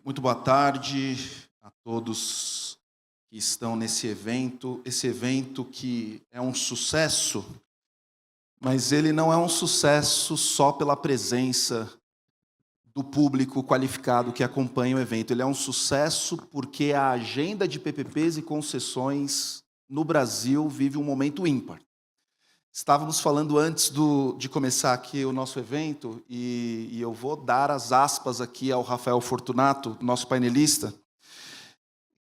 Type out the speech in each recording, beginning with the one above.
Muito boa tarde a todos que estão nesse evento. Esse evento que é um sucesso, mas ele não é um sucesso só pela presença do público qualificado que acompanha o evento. Ele é um sucesso porque a agenda de PPPs e concessões no Brasil vive um momento ímpar. Estávamos falando antes de começar aqui o nosso evento, e eu vou dar as aspas aqui ao Rafael Fortunato, nosso painelista,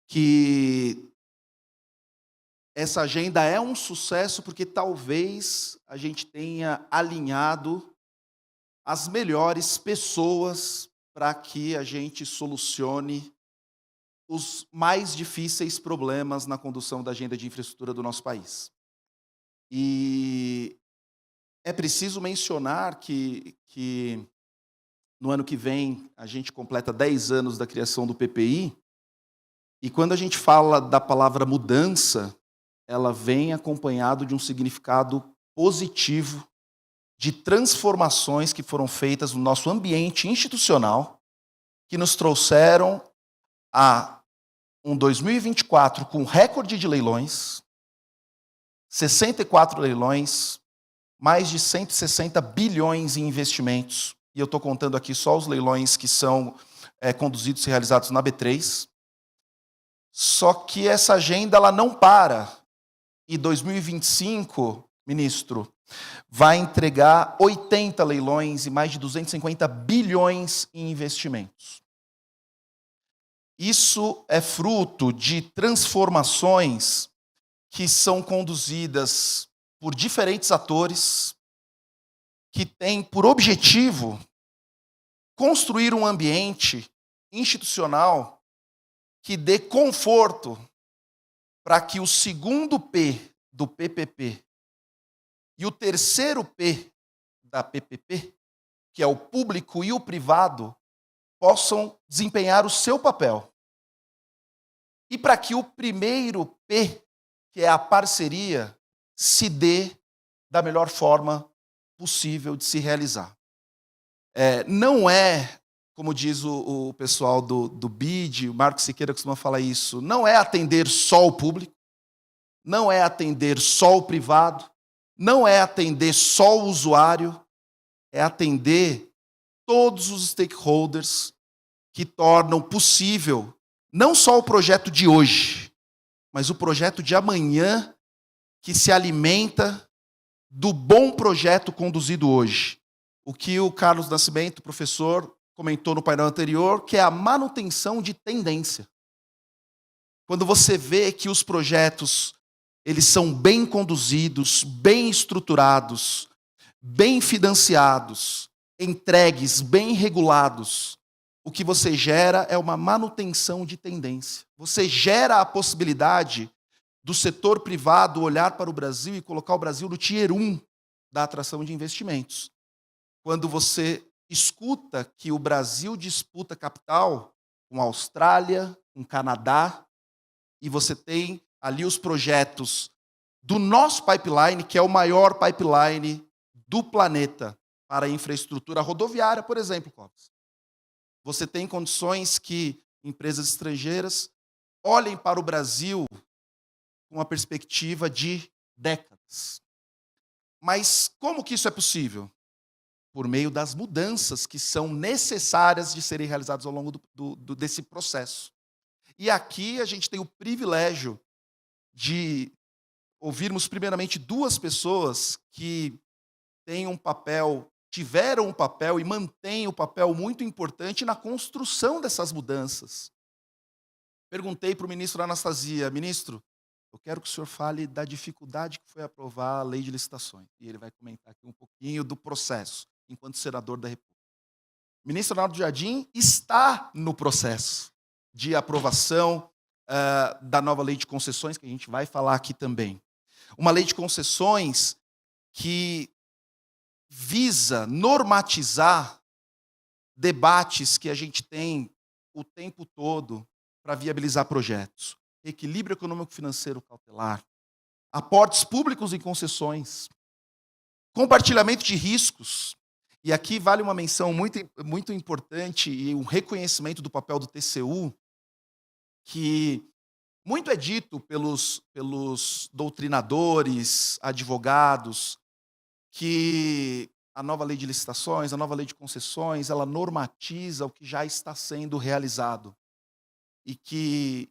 que essa agenda é um sucesso porque talvez a gente tenha alinhado as melhores pessoas para que a gente solucione os mais difíceis problemas na condução da agenda de infraestrutura do nosso país. E é preciso mencionar que no ano que vem a gente completa 10 anos da criação do PPI, e quando a gente fala da palavra mudança, ela vem acompanhado de um significado positivo de transformações que foram feitas no nosso ambiente institucional, que nos trouxeram a um 2024 com recorde de leilões, 64 leilões, mais de 160 bilhões em investimentos, e eu estou contando aqui só os leilões que são conduzidos e realizados na B3. Só que essa agenda ela não para, e 2025, ministro, vai entregar 80 leilões e mais de 250 bilhões em investimentos. Isso é fruto de transformações que são conduzidas por diferentes atores, que têm por objetivo construir um ambiente institucional que dê conforto para que o segundo P do PPP e o terceiro P da PPP, que é o público e o privado, possam desempenhar o seu papel. E para que o primeiro P, que é a parceria, se dê da melhor forma possível de se realizar. Não é, como diz o pessoal do BID, o Marco Siqueira costuma falar isso, não é atender só o público, não é atender só o privado, não é atender só o usuário, é atender todos os stakeholders que tornam possível não só o projeto de hoje, mas o projeto de amanhã, que se alimenta do bom projeto conduzido hoje. O que o Carlos Nascimento, professor, comentou no painel anterior, que é a manutenção de tendência. Quando você vê que os projetos eles são bem conduzidos, bem estruturados, bem financiados, entregues, bem regulados, o que você gera é uma manutenção de tendência. Você gera a possibilidade do setor privado olhar para o Brasil e colocar o Brasil no tier 1 da atração de investimentos. Quando você escuta que o Brasil disputa capital com a Austrália, com o Canadá, e você tem ali os projetos do nosso pipeline, que é o maior pipeline do planeta para a infraestrutura rodoviária, por exemplo, Clóvis. Você tem condições que empresas estrangeiras olhem para o Brasil com uma perspectiva de décadas. Mas como que isso é possível? Por meio das mudanças que são necessárias de serem realizadas ao longo desse processo. E aqui a gente tem o privilégio de ouvirmos primeiramente duas pessoas que têm um papel, tiveram um papel e mantêm um papel muito importante na construção dessas mudanças. Perguntei para o ministro Anastasia, ministro, eu quero que o senhor fale da dificuldade que foi aprovar a lei de licitações. E ele vai comentar aqui um pouquinho do processo, enquanto senador da República. O ministro Leonardo Jardim está no processo de aprovação da nova lei de concessões, que a gente vai falar aqui também. Uma lei de concessões que visa normatizar debates que a gente tem o tempo todo para viabilizar projetos. Equilíbrio econômico-financeiro cautelar, aportes públicos em concessões, compartilhamento de riscos, E aqui vale uma menção muito importante e um reconhecimento do papel do TCU, que muito é dito pelos doutrinadores, advogados, que a nova lei de licitações, a nova lei de concessões, ela normatiza o que já está sendo realizado. E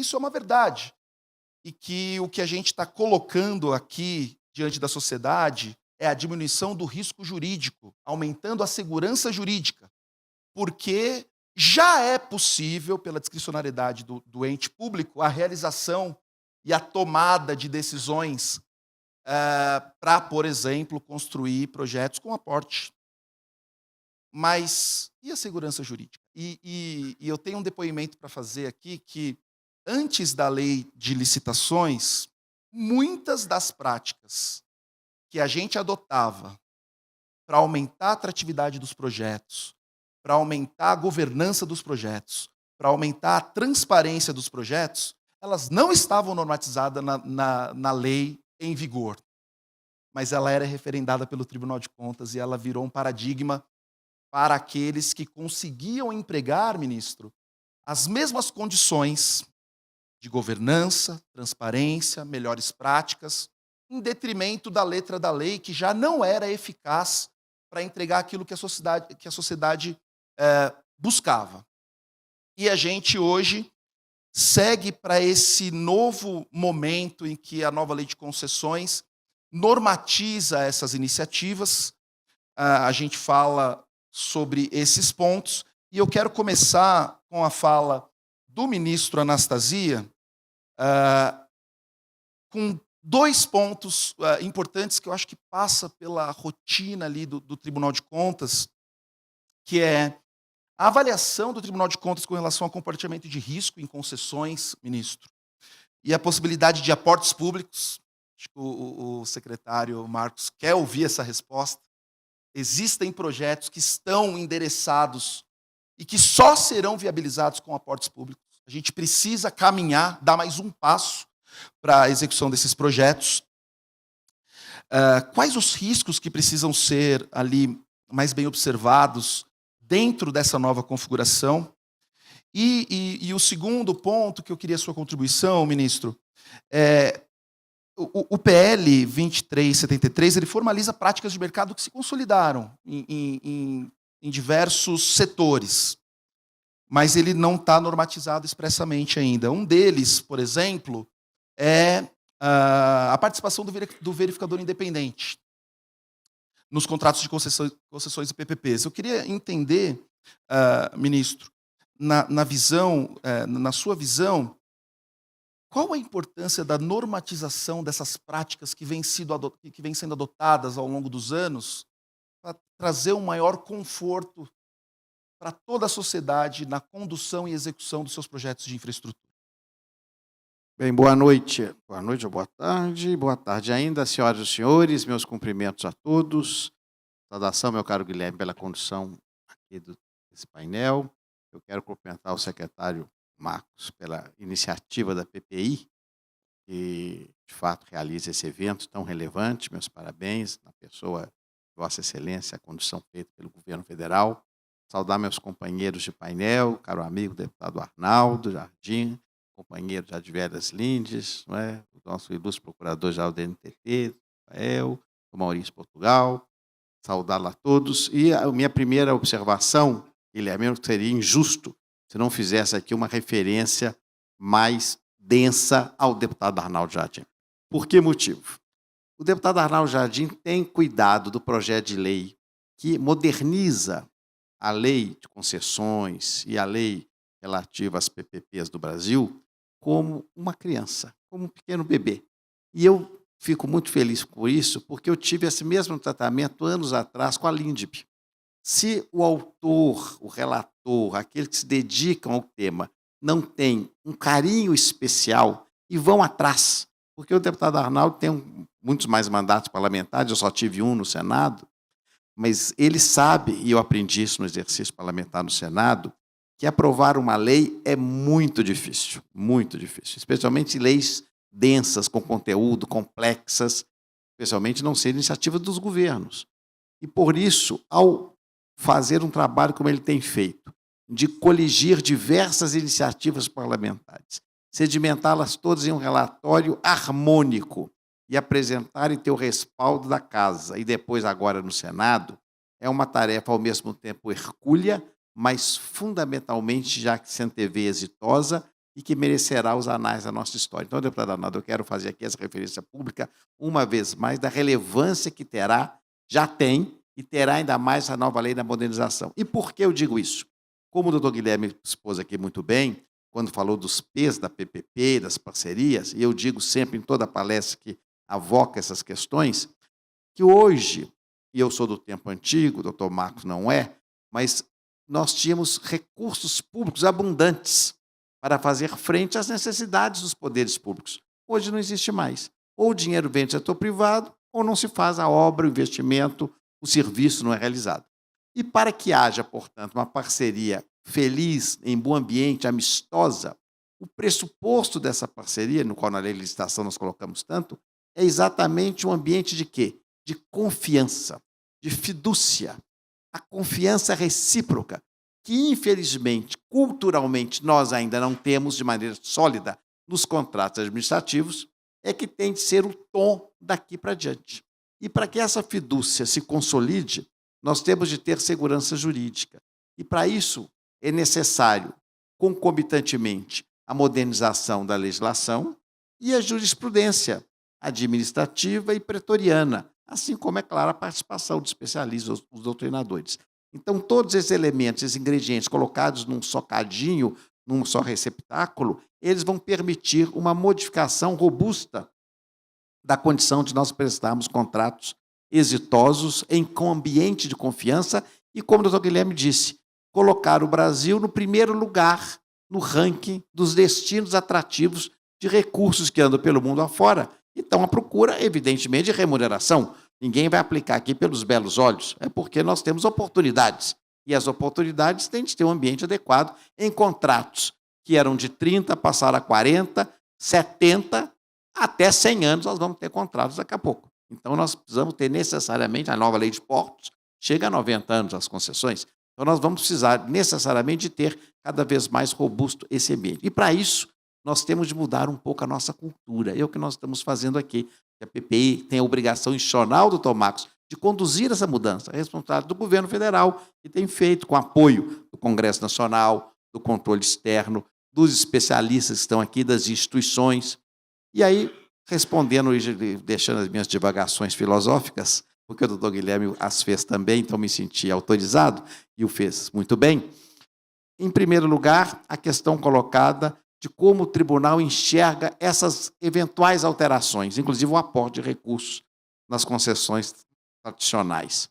isso é uma verdade. E que o que a gente está colocando aqui diante da sociedade é a diminuição do risco jurídico, aumentando a segurança jurídica, porque já é possível, pela discricionariedade do ente público, a realização e a tomada de decisões para, por exemplo, construir projetos com aporte. Mas e a segurança jurídica? E eu tenho um depoimento para fazer aqui que, antes da lei de licitações, muitas das práticas que a gente adotava para aumentar a atratividade dos projetos, para aumentar a governança dos projetos, para aumentar a transparência dos projetos, elas não estavam normatizadas na lei em vigor. Mas ela era referendada pelo Tribunal de Contas e ela virou um paradigma para aqueles que conseguiam empregar, ministro, as mesmas condições de governança, transparência, melhores práticas, em detrimento da letra da lei, que já não era eficaz para entregar aquilo que a sociedade buscava. E a gente hoje segue para esse novo momento em que a nova lei de concessões normatiza essas iniciativas. A gente fala sobre esses pontos, e eu quero começar com a fala do ministro Anastasia, com 2 pontos importantes que eu acho que passa pela rotina ali do Tribunal de Contas, que é a avaliação do Tribunal de Contas com relação ao compartilhamento de risco em concessões, ministro, e a possibilidade de aportes públicos. Acho que o secretário Marcos quer ouvir essa resposta. Existem projetos que estão endereçados e que só serão viabilizados com aportes públicos. A gente precisa caminhar, dar mais um passo para a execução desses projetos. Quais os riscos que precisam ser ali mais bem observados dentro dessa nova configuração? E o segundo ponto que eu queria a sua contribuição, ministro, o PL 2373, ele formaliza práticas de mercado que se consolidaram em diversos setores, mas ele não está normatizado expressamente ainda. Um deles, por exemplo, é a participação do verificador independente nos contratos de concessões e PPPs. Eu queria entender, ministro, na sua visão, qual a importância da normatização dessas práticas que vêm sendo adotadas ao longo dos anos para trazer um maior conforto para toda a sociedade na condução e execução dos seus projetos de infraestrutura? Bem, boa noite. Boa noite ou boa tarde. Boa tarde ainda, senhoras e senhores. Meus cumprimentos a todos. Saudação, meu caro Guilherme, pela condução aqui desse painel. Eu quero cumprimentar o secretário Marcos pela iniciativa da PPI, que, de fato, realiza esse evento tão relevante. Meus parabéns, na pessoa de Vossa Excelência, a condução feita pelo governo federal. Saudar meus companheiros de painel, caro amigo deputado Arnaldo Jardim, companheiro já de Veras Lindes, não é? O nosso ilustre procurador-geral do NTT, Rafael, o Maurício Portugal, saudá-lo a todos. E a minha primeira observação, Guilherme, seria injusto se não fizesse aqui uma referência mais densa ao deputado Arnaldo Jardim. Por que motivo? O deputado Arnaldo Jardim tem cuidado do projeto de lei que moderniza a lei de concessões e a lei relativa às PPPs do Brasil como uma criança, como um pequeno bebê. E eu fico muito feliz por isso, porque eu tive esse mesmo tratamento anos atrás com a LINDB. Se o autor, o relator, aqueles que se dedicam ao tema, não tem um carinho especial e vão atrás, porque o deputado Arnaldo tem muitos mais mandatos parlamentares, eu só tive um no Senado, mas ele sabe, e eu aprendi isso no exercício parlamentar no Senado, que aprovar uma lei é muito difícil, especialmente leis densas, com conteúdo, complexas, especialmente não ser iniciativa dos governos. E, por isso, ao fazer um trabalho como ele tem feito, de coligir diversas iniciativas parlamentares, sedimentá-las todas em um relatório harmônico e apresentar e ter o respaldo da Casa, e depois agora no Senado, é uma tarefa ao mesmo tempo hercúlea, mas fundamentalmente já que se antevê exitosa e que merecerá os anais da nossa história. Então, deputado Arnaldo, eu quero fazer aqui essa referência pública, uma vez mais, da relevância que terá, já tem, e terá ainda mais a nova lei da modernização. E por que eu digo isso? Como o doutor Guilherme expôs aqui muito bem, quando falou dos P's da PPP, das parcerias, e eu digo sempre em toda palestra que avoca essas questões, que hoje, e eu sou do tempo antigo, o doutor Marcos não é, mas nós tínhamos recursos públicos abundantes para fazer frente às necessidades dos poderes públicos. Hoje não existe mais. Ou o dinheiro vem do setor privado, ou não se faz a obra, o investimento, o serviço não é realizado. E para que haja, portanto, uma parceria feliz, em bom ambiente, amistosa, o pressuposto dessa parceria, no qual na lei de licitação nós colocamos tanto, é exatamente um ambiente de quê? De confiança, de fidúcia. A confiança recíproca, que, infelizmente, culturalmente, nós ainda não temos de maneira sólida nos contratos administrativos, é que tem de ser o tom daqui para diante. E para que essa fidúcia se consolide, nós temos de ter segurança jurídica. E, para isso, é necessário, concomitantemente, a modernização da legislação e a jurisprudência administrativa e pretoriana, assim como, é claro, a participação de especialistas, os doutrinadores. Então, todos esses elementos, esses ingredientes colocados num só cadinho, num só receptáculo, eles vão permitir uma modificação robusta da condição de nós prestarmos contratos exitosos com ambiente de confiança e, como o doutor Guilherme disse, colocar o Brasil no primeiro lugar no ranking dos destinos atrativos de recursos que andam pelo mundo afora. Então, a procura, evidentemente, de remuneração. Ninguém vai aplicar aqui pelos belos olhos, é porque nós temos oportunidades. E as oportunidades têm de ter um ambiente adequado em contratos que eram de 30, passaram a 40, 70, até 100 anos nós vamos ter contratos daqui a pouco. Então, nós precisamos ter necessariamente, a nova lei de portos chega a 90 anos as concessões, então nós vamos precisar necessariamente de ter cada vez mais robusto esse ambiente. E, para isso, nós temos de mudar um pouco a nossa cultura. É o que nós estamos fazendo aqui. A PPI tem a obrigação institucional, doutor Marcos, de conduzir essa mudança. É responsabilidade do governo federal, que tem feito com apoio do Congresso Nacional, do controle externo, dos especialistas que estão aqui, das instituições. E aí, respondendo e deixando as minhas divagações filosóficas, porque o doutor Guilherme as fez também, então me senti autorizado, e o fez muito bem. Em primeiro lugar, a questão colocada de como o tribunal enxerga essas eventuais alterações, inclusive o aporte de recursos nas concessões tradicionais.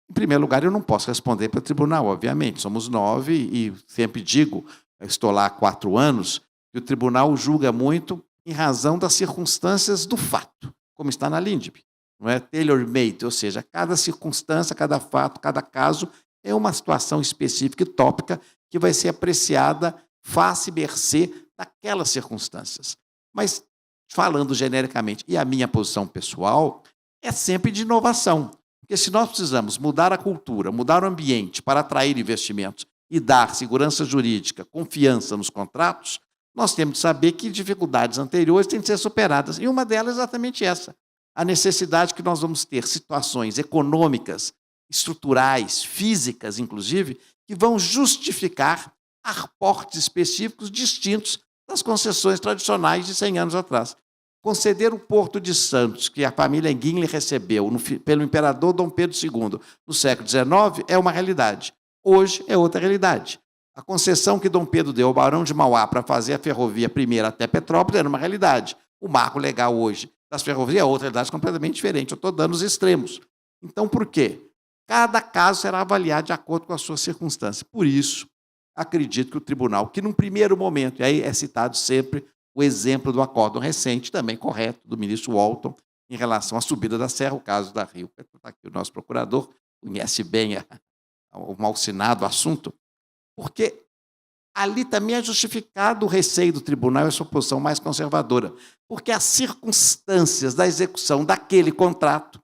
Em primeiro lugar, eu não posso responder para o tribunal, obviamente, somos 9 e sempre digo, estou lá há 4 anos, que o tribunal julga muito em razão das circunstâncias do fato, como está na LINDB. Não é tailor-made, ou seja, cada circunstância, cada fato, cada caso é uma situação específica e tópica que vai ser apreciada face e mercê daquelas circunstâncias. Mas, falando genericamente, e a minha posição pessoal, é sempre de inovação. Porque se nós precisamos mudar a cultura, mudar o ambiente para atrair investimentos e dar segurança jurídica, confiança nos contratos, nós temos de saber que dificuldades anteriores têm de ser superadas. E uma delas é exatamente essa, a necessidade que nós vamos ter situações econômicas, estruturais, físicas, inclusive, que vão justificar aportes específicos distintos das concessões tradicionais de 100 anos atrás. Conceder o Porto de Santos, que a família Guinle recebeu pelo imperador Dom Pedro II no século XIX, é uma realidade. Hoje é outra realidade. A concessão que Dom Pedro deu ao Barão de Mauá para fazer a ferrovia primeira até Petrópolis era uma realidade. O marco legal hoje das ferrovias é outra realidade completamente diferente. Eu estou dando os extremos. Então, por quê? Cada caso será avaliado de acordo com as suas circunstâncias. Por isso, acredito que o tribunal, que num primeiro momento, e aí é citado sempre o exemplo do acórdão recente, também correto, do ministro Walton, em relação à subida da serra, o caso da Rio. Está aqui o nosso procurador, conhece bem o malsinado assunto, porque ali também é justificado o receio do tribunal e a sua posição mais conservadora, porque as circunstâncias da execução daquele contrato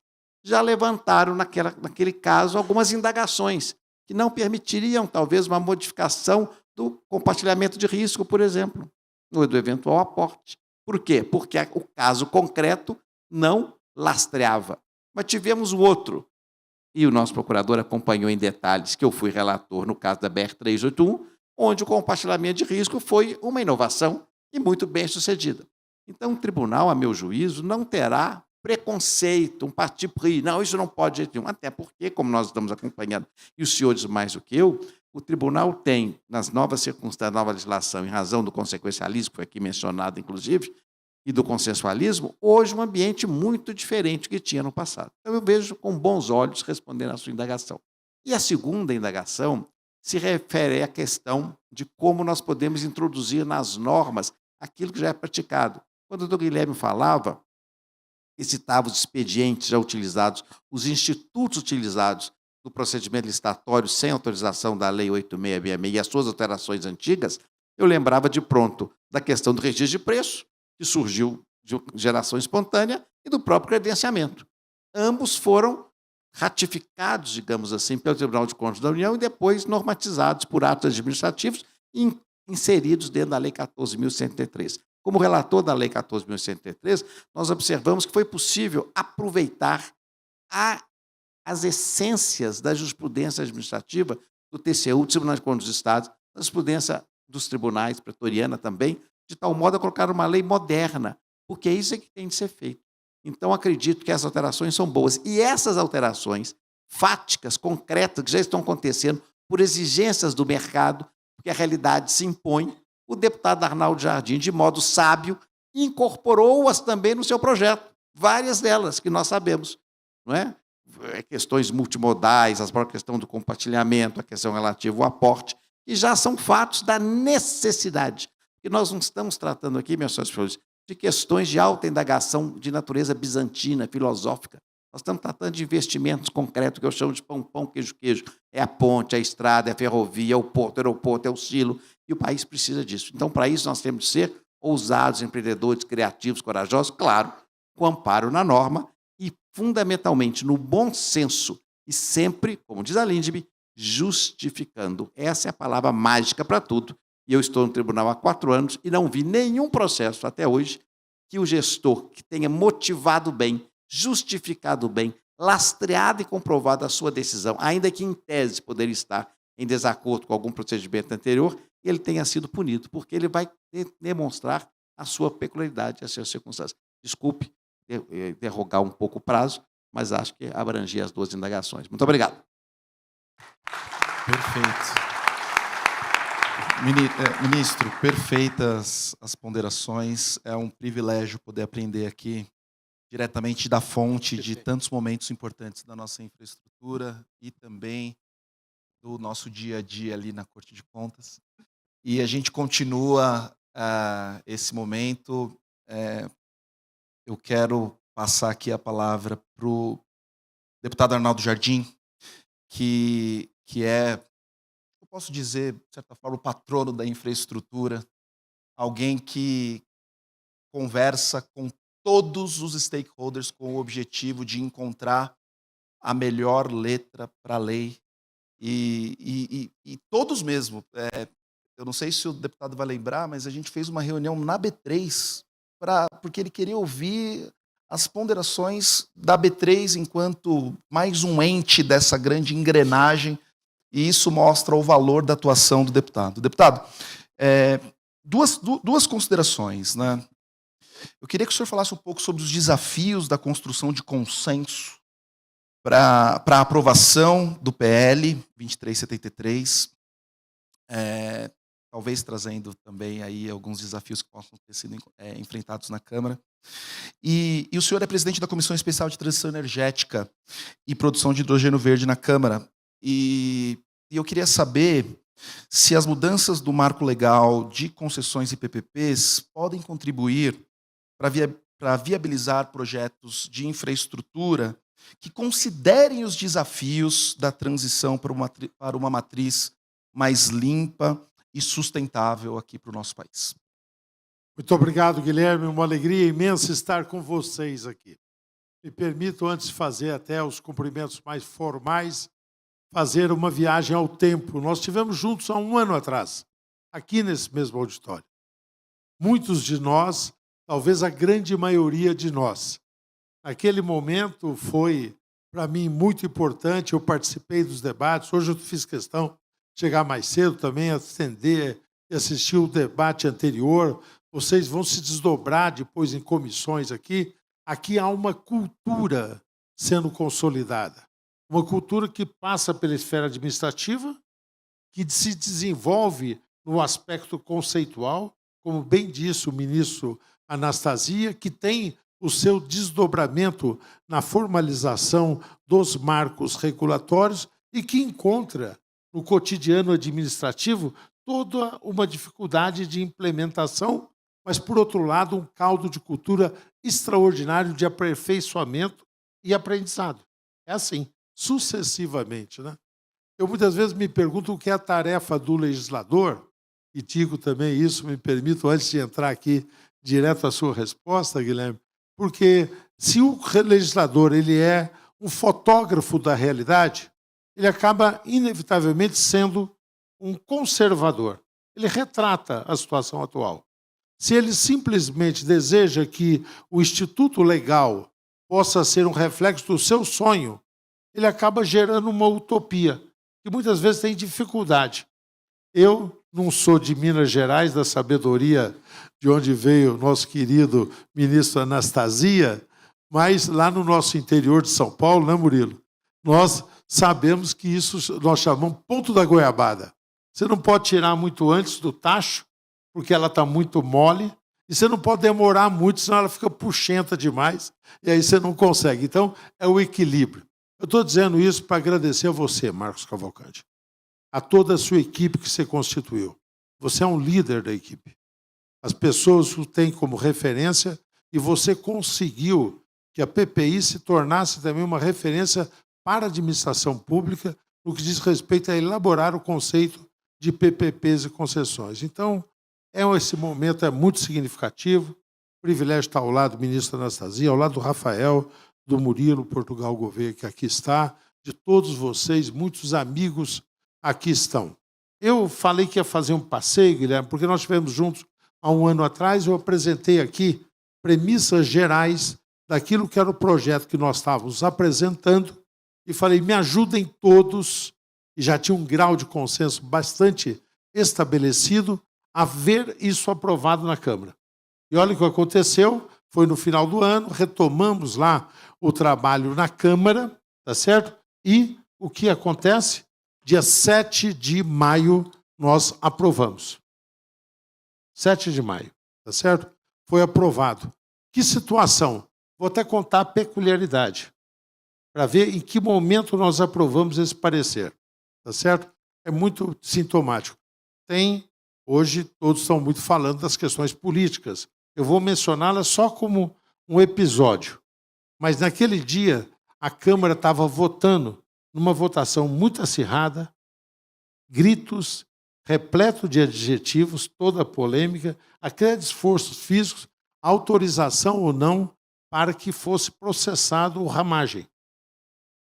já levantaram, naquele caso, algumas indagações que não permitiriam, talvez, uma modificação do compartilhamento de risco, por exemplo, ou do eventual aporte. Por quê? Porque o caso concreto não lastreava. Mas tivemos o outro, e o nosso procurador acompanhou em detalhes, que eu fui relator no caso da BR-381, onde o compartilhamento de risco foi uma inovação e muito bem sucedida. Então, o tribunal, a meu juízo, não terá preconceito, um parti pris. Não, isso não pode de jeito nenhum. Até porque, como nós estamos acompanhando, e os senhores mais do que eu, o tribunal tem, nas novas circunstâncias, nova legislação, em razão do consequencialismo, que foi aqui mencionado, inclusive, e do consensualismo, hoje um ambiente muito diferente do que tinha no passado. Então, eu vejo com bons olhos respondendo à sua indagação. E a segunda indagação se refere à questão de como nós podemos introduzir nas normas aquilo que já é praticado. Quando o Dr. Guilherme falava, e citava os expedientes já utilizados, os institutos utilizados no procedimento licitatório sem autorização da Lei 8666 e as suas alterações antigas, eu lembrava de pronto da questão do registro de preço, que surgiu de geração espontânea, e do próprio credenciamento. Ambos foram ratificados, digamos assim, pelo Tribunal de Contas da União e depois normatizados por atos administrativos e inseridos dentro da Lei 14.103. Como relator da Lei 14.103, nós observamos que foi possível aproveitar as essências da jurisprudência administrativa do TCU, do Tribunal de Contas dos Estados, da jurisprudência dos tribunais, pretoriana também, de tal modo a colocar uma lei moderna, porque isso é que tem de ser feito. Então, acredito que essas alterações são boas. E essas alterações fáticas, concretas, que já estão acontecendo por exigências do mercado, porque a realidade se impõe, o deputado Arnaldo Jardim, de modo sábio, incorporou-as também no seu projeto, várias delas que nós sabemos, não é? Questões multimodais, a própria questão do compartilhamento, a questão relativa ao aporte, que já são fatos da necessidade. E nós não estamos tratando aqui, meus senhores, de questões de alta indagação de natureza bizantina, filosófica. Nós estamos tratando de investimentos concretos, que eu chamo de pão, queijo. É a ponte, é a estrada, é a ferrovia, é o porto, é o aeroporto, é o silo, e o país precisa disso. Então, para isso, nós temos de ser ousados, empreendedores, criativos, corajosos, claro, com amparo na norma e, fundamentalmente, no bom senso e sempre, como diz a Lindbe, justificando. Essa é a palavra mágica para tudo. E eu estou no tribunal há 4 anos e não vi nenhum processo até hoje que o gestor que tenha motivado bem, justificado bem, lastreado e comprovado a sua decisão, ainda que em tese poderia estar em desacordo com algum procedimento anterior, ele tenha sido punido, porque ele vai demonstrar a sua peculiaridade, as suas circunstâncias. Desculpe derrogar um pouco o prazo, mas acho que abrangi as 2 indagações. Muito obrigado. Perfeito. Ministro, perfeitas as ponderações. É um privilégio poder aprender aqui diretamente da fonte de tantos momentos importantes da nossa infraestrutura e também do nosso dia a dia ali na Corte de Contas. E a gente continua esse momento. Eu quero passar aqui a palavra para o deputado Arnaldo Jardim, que é, eu posso dizer, de certa forma, o patrono da infraestrutura, alguém que conversa com todos os stakeholders com o objetivo de encontrar a melhor letra para a lei. E todos mesmo. Eu não sei se o deputado vai lembrar, mas a gente fez uma reunião na B3, porque ele queria ouvir as ponderações da B3 enquanto mais um ente dessa grande engrenagem, e isso mostra o valor da atuação do deputado. Deputado, duas considerações, né? Eu queria que o senhor falasse um pouco sobre os desafios da construção de consenso para a aprovação do PL 2373, talvez trazendo também aí alguns desafios que possam ter sido enfrentados na Câmara. E o senhor é presidente da Comissão Especial de Transição Energética e Produção de Hidrogênio Verde na Câmara. E eu queria saber se as mudanças do marco legal de concessões e PPPs podem contribuir para viabilizar projetos de infraestrutura que considerem os desafios da transição para uma matriz mais limpa e sustentável aqui para o nosso país. Muito obrigado, Guilherme. Uma alegria imensa estar com vocês aqui. Me permito, antes de fazer até os cumprimentos mais formais, fazer uma viagem ao tempo. Nós estivemos juntos há um ano atrás, aqui nesse mesmo auditório. Muitos de nós, talvez a grande maioria de nós. Naquele momento foi, para mim, muito importante. Eu participei dos debates. Hoje eu fiz questão de chegar mais cedo também, atender e assistir o debate anterior. Vocês vão se desdobrar depois em comissões aqui. Aqui há uma cultura sendo consolidada. Uma cultura que passa pela esfera administrativa, que se desenvolve no aspecto conceitual, como bem disse o ministro Anastasia, que tem o seu desdobramento na formalização dos marcos regulatórios e que encontra no cotidiano administrativo toda uma dificuldade de implementação, mas, por outro lado, um caldo de cultura extraordinário de aperfeiçoamento e aprendizado. É assim, sucessivamente, né? Eu muitas vezes me pergunto o que é a tarefa do legislador, e digo também isso, me permito, antes de entrar aqui direto à sua resposta, Guilherme, porque se o legislador ele é um fotógrafo da realidade, ele acaba inevitavelmente sendo um conservador. Ele retrata a situação atual. Se ele simplesmente deseja que o instituto legal possa ser um reflexo do seu sonho, ele acaba gerando uma utopia, que muitas vezes tem dificuldade. Eu não sou de Minas Gerais, da sabedoria de onde veio o nosso querido ministro Anastasia, mas lá no nosso interior de São Paulo, né, Murilo? Nós sabemos que isso nós chamamos ponto da goiabada. Você não pode tirar muito antes do tacho, porque ela está muito mole, e você não pode demorar muito, senão ela fica puxenta demais, e aí você não consegue. Então, é o equilíbrio. Eu estou dizendo isso para agradecer a você, Marcos Cavalcante, a toda a sua equipe que você constituiu. Você é um líder da equipe. As pessoas o têm como referência e você conseguiu que a PPI se tornasse também uma referência para a administração pública no que diz respeito a elaborar o conceito de PPPs e concessões. Então, esse momento é muito significativo. O privilégio estar ao lado do ministro Anastasia, ao lado do Rafael, do Murilo Portugal Gouveia, que aqui está, de todos vocês, muitos amigos aqui estão. Eu falei que ia fazer um passeio, Guilherme, porque nós estivemos juntos há um ano atrás, eu apresentei aqui premissas gerais daquilo que era o projeto que nós estávamos apresentando e falei, me ajudem todos, e já tinha um grau de consenso bastante estabelecido, a ver isso aprovado na Câmara. E olha o que aconteceu, foi no final do ano, retomamos lá o trabalho na Câmara, tá certo? E o que acontece? Dia 7 de maio nós aprovamos. 7 de maio, tá certo? Foi aprovado. Que situação? Vou até contar a peculiaridade, para ver em que momento nós aprovamos esse parecer, tá certo? É muito sintomático. Hoje todos estão muito falando das questões políticas. Eu vou mencioná-las só como um episódio. Mas naquele dia, a Câmara estava votando numa votação muito acirrada, gritos, repleto de adjetivos, toda a polêmica, aqueles esforços físicos, autorização ou não para que fosse processado o Ramagem.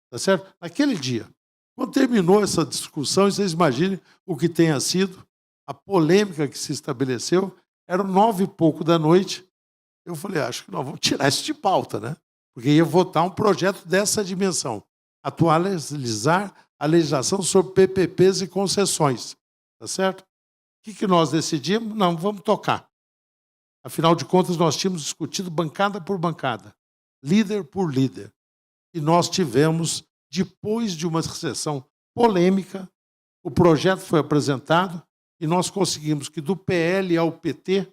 Tá certo? Naquele dia. Quando terminou essa discussão, vocês imaginem o que tenha sido a polêmica que se estabeleceu. Eram 9h pouco da noite. Eu falei, acho que nós vamos tirar isso de pauta, né? Porque ia votar um projeto dessa dimensão. Atualizar a legislação sobre PPPs e concessões. Tá certo? O que nós decidimos? Não, vamos tocar. Afinal de contas, nós tínhamos discutido bancada por bancada, líder por líder. E nós tivemos, depois de uma sessão polêmica, o projeto foi apresentado e nós conseguimos que do PL ao PT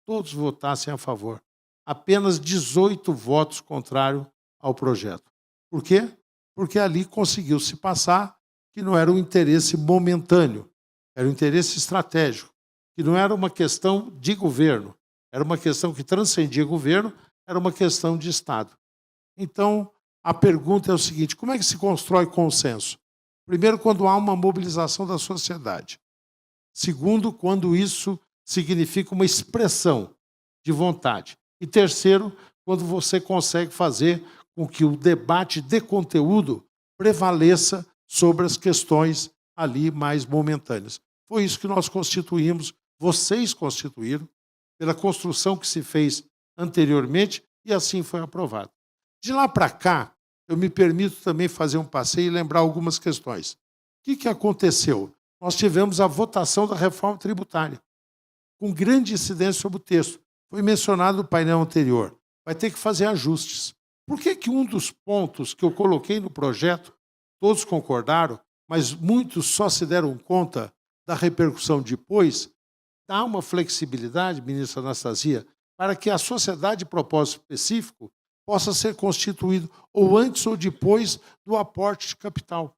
todos votassem a favor. Apenas 18 votos contrários ao projeto. Por quê? Porque ali conseguiu-se passar que não era um interesse momentâneo, era um interesse estratégico, que não era uma questão de governo, era uma questão que transcendia governo, era uma questão de Estado. Então, a pergunta é o seguinte, como é que se constrói consenso? Primeiro, quando há uma mobilização da sociedade. Segundo, quando isso significa uma expressão de vontade. E terceiro, quando você consegue fazer com que o debate de conteúdo prevaleça sobre as questões ali mais momentâneas. Foi isso que nós constituímos, vocês constituíram, pela construção que se fez anteriormente, e assim foi aprovado. De lá para cá, eu me permito também fazer um passeio e lembrar algumas questões. O que aconteceu? Nós tivemos a votação da reforma tributária, com grande incidência sobre o texto. Foi mencionado no painel anterior. Vai ter que fazer ajustes. Por que um dos pontos que eu coloquei no projeto, todos concordaram, mas muitos só se deram conta da repercussão depois, dá uma flexibilidade, ministra Anastasia, para que a sociedade de propósito específico possa ser constituída ou antes ou depois do aporte de capital.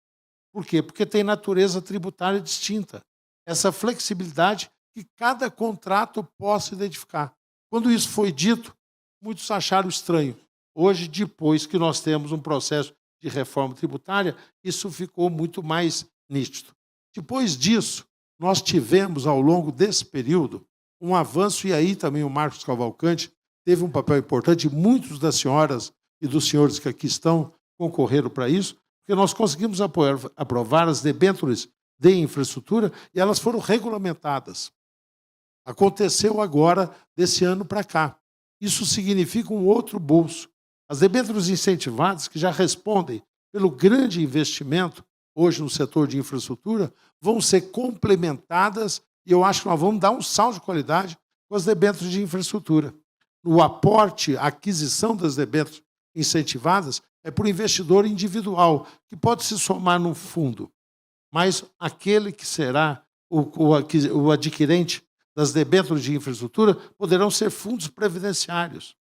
Por quê? Porque tem natureza tributária distinta. Essa flexibilidade que cada contrato possa identificar. Quando isso foi dito, muitos acharam estranho. Hoje, depois que nós temos um processo de reforma tributária, isso ficou muito mais nítido. Depois disso, nós tivemos, ao longo desse período, um avanço, e aí também o Marcos Cavalcante teve um papel importante, e muitos das senhoras e dos senhores que aqui estão concorreram para isso, porque nós conseguimos aprovar as debêntures de infraestrutura e elas foram regulamentadas. Aconteceu agora, desse ano para cá. Isso significa um outro bolso. As debêntures incentivadas, que já respondem pelo grande investimento hoje no setor de infraestrutura, vão ser complementadas e eu acho que nós vamos dar um salto de qualidade com as debêntures de infraestrutura. O aporte, a aquisição das debêntures incentivadas é por investidor individual, que pode se somar num fundo, mas aquele que será o adquirente das debêntures de infraestrutura poderão ser fundos previdenciários,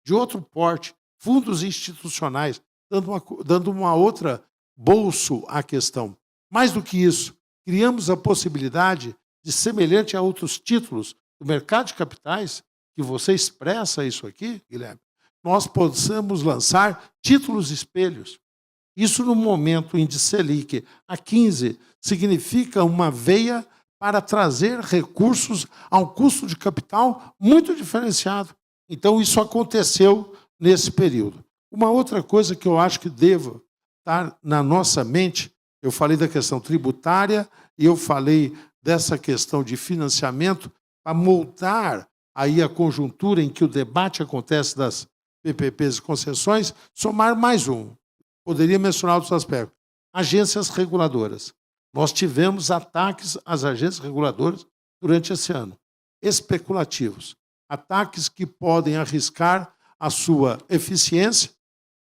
de outro porte, fundos institucionais, dando uma outra bolso à questão. Mais do que isso, criamos a possibilidade de, semelhante a outros títulos do mercado de capitais, que você expressa isso aqui, Guilherme, nós possamos lançar títulos espelhos. Isso no momento índice Selic a 15 significa uma veia para trazer recursos a um custo de capital muito diferenciado. Então, isso aconteceu nesse período. Uma outra coisa que eu acho que deva estar na nossa mente, eu falei da questão tributária e eu falei dessa questão de financiamento para moldar aí a conjuntura em que o debate acontece das PPPs e concessões, somar mais um. Poderia mencionar outros aspectos. Agências reguladoras. Nós tivemos ataques às agências reguladoras durante esse ano. Especulativos. Ataques que podem arriscar a sua eficiência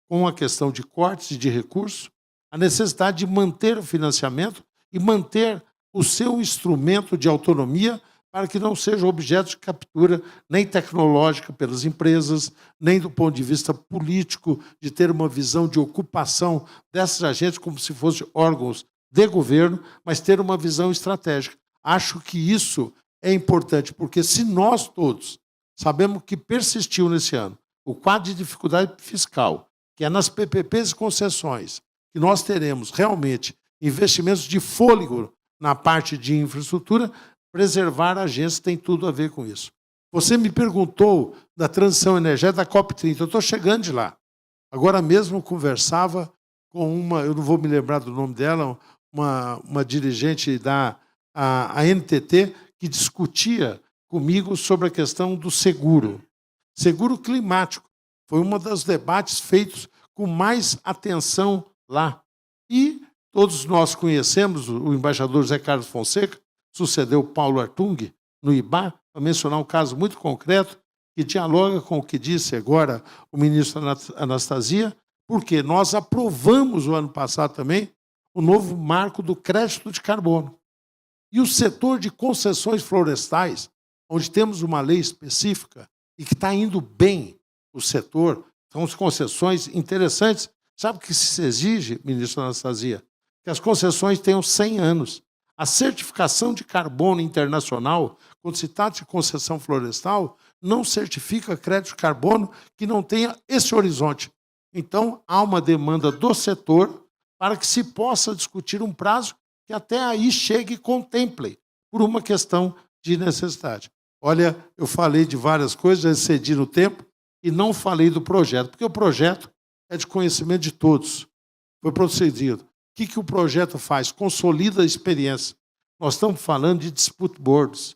com a questão de cortes de recursos, a necessidade de manter o financiamento e manter o seu instrumento de autonomia para que não seja objeto de captura nem tecnológica pelas empresas, nem do ponto de vista político, de ter uma visão de ocupação dessas agências como se fossem órgãos de governo, mas ter uma visão estratégica. Acho que isso é importante, porque se nós todos sabemos que persistiu nesse ano o quadro de dificuldade fiscal, que é nas PPPs e concessões, que nós teremos realmente investimentos de fôlego na parte de infraestrutura, preservar a agência tem tudo a ver com isso. Você me perguntou da transição energética da COP30. Eu estou chegando de lá. Agora mesmo eu conversava com uma, eu não vou me lembrar do nome dela, uma dirigente da a NTT, que discutia comigo sobre a questão do seguro. Seguro climático. Foi um dos debates feitos com mais atenção lá. E todos nós conhecemos o embaixador José Carlos Fonseca, sucedeu Paulo Artung no IBA, para mencionar um caso muito concreto que dialoga com o que disse agora o ministro Anastasia, porque nós aprovamos o ano passado também o novo marco do crédito de carbono. E o setor de concessões florestais, onde temos uma lei específica e que está indo bem o setor, são as concessões interessantes. Sabe o que se exige, ministro Anastasia? Que as concessões tenham 100 anos. A certificação de carbono internacional, quando se trata de concessão florestal, não certifica crédito de carbono que não tenha esse horizonte. Então, há uma demanda do setor para que se possa discutir um prazo que até aí chegue e contemple, por uma questão de necessidade. Olha, eu falei de várias coisas, excedi no tempo, e não falei do projeto, porque o projeto é de conhecimento de todos. Foi procedido. O que o projeto faz? Consolida a experiência. Nós estamos falando de dispute boards,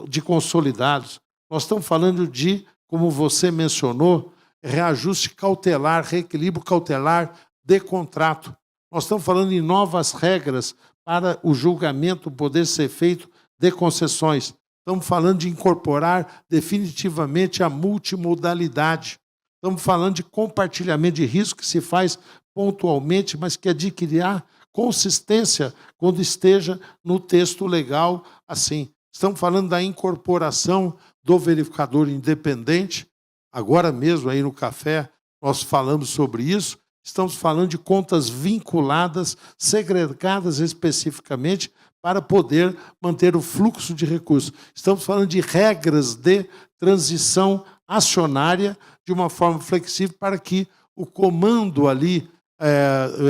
de consolidados. Nós estamos falando de, como você mencionou, reajuste cautelar, reequilíbrio cautelar de contrato. Nós estamos falando em novas regras para o julgamento poder ser feito de concessões. Estamos falando de incorporar definitivamente a multimodalidade. Estamos falando de compartilhamento de risco que se faz pontualmente, mas que adquirirá consistência quando esteja no texto legal assim. Estamos falando da incorporação do verificador independente. Agora mesmo, aí no café, nós falamos sobre isso. Estamos falando de contas vinculadas, segregadas especificamente, para poder manter o fluxo de recursos. Estamos falando de regras de transição acionária de uma forma flexível para que o comando ali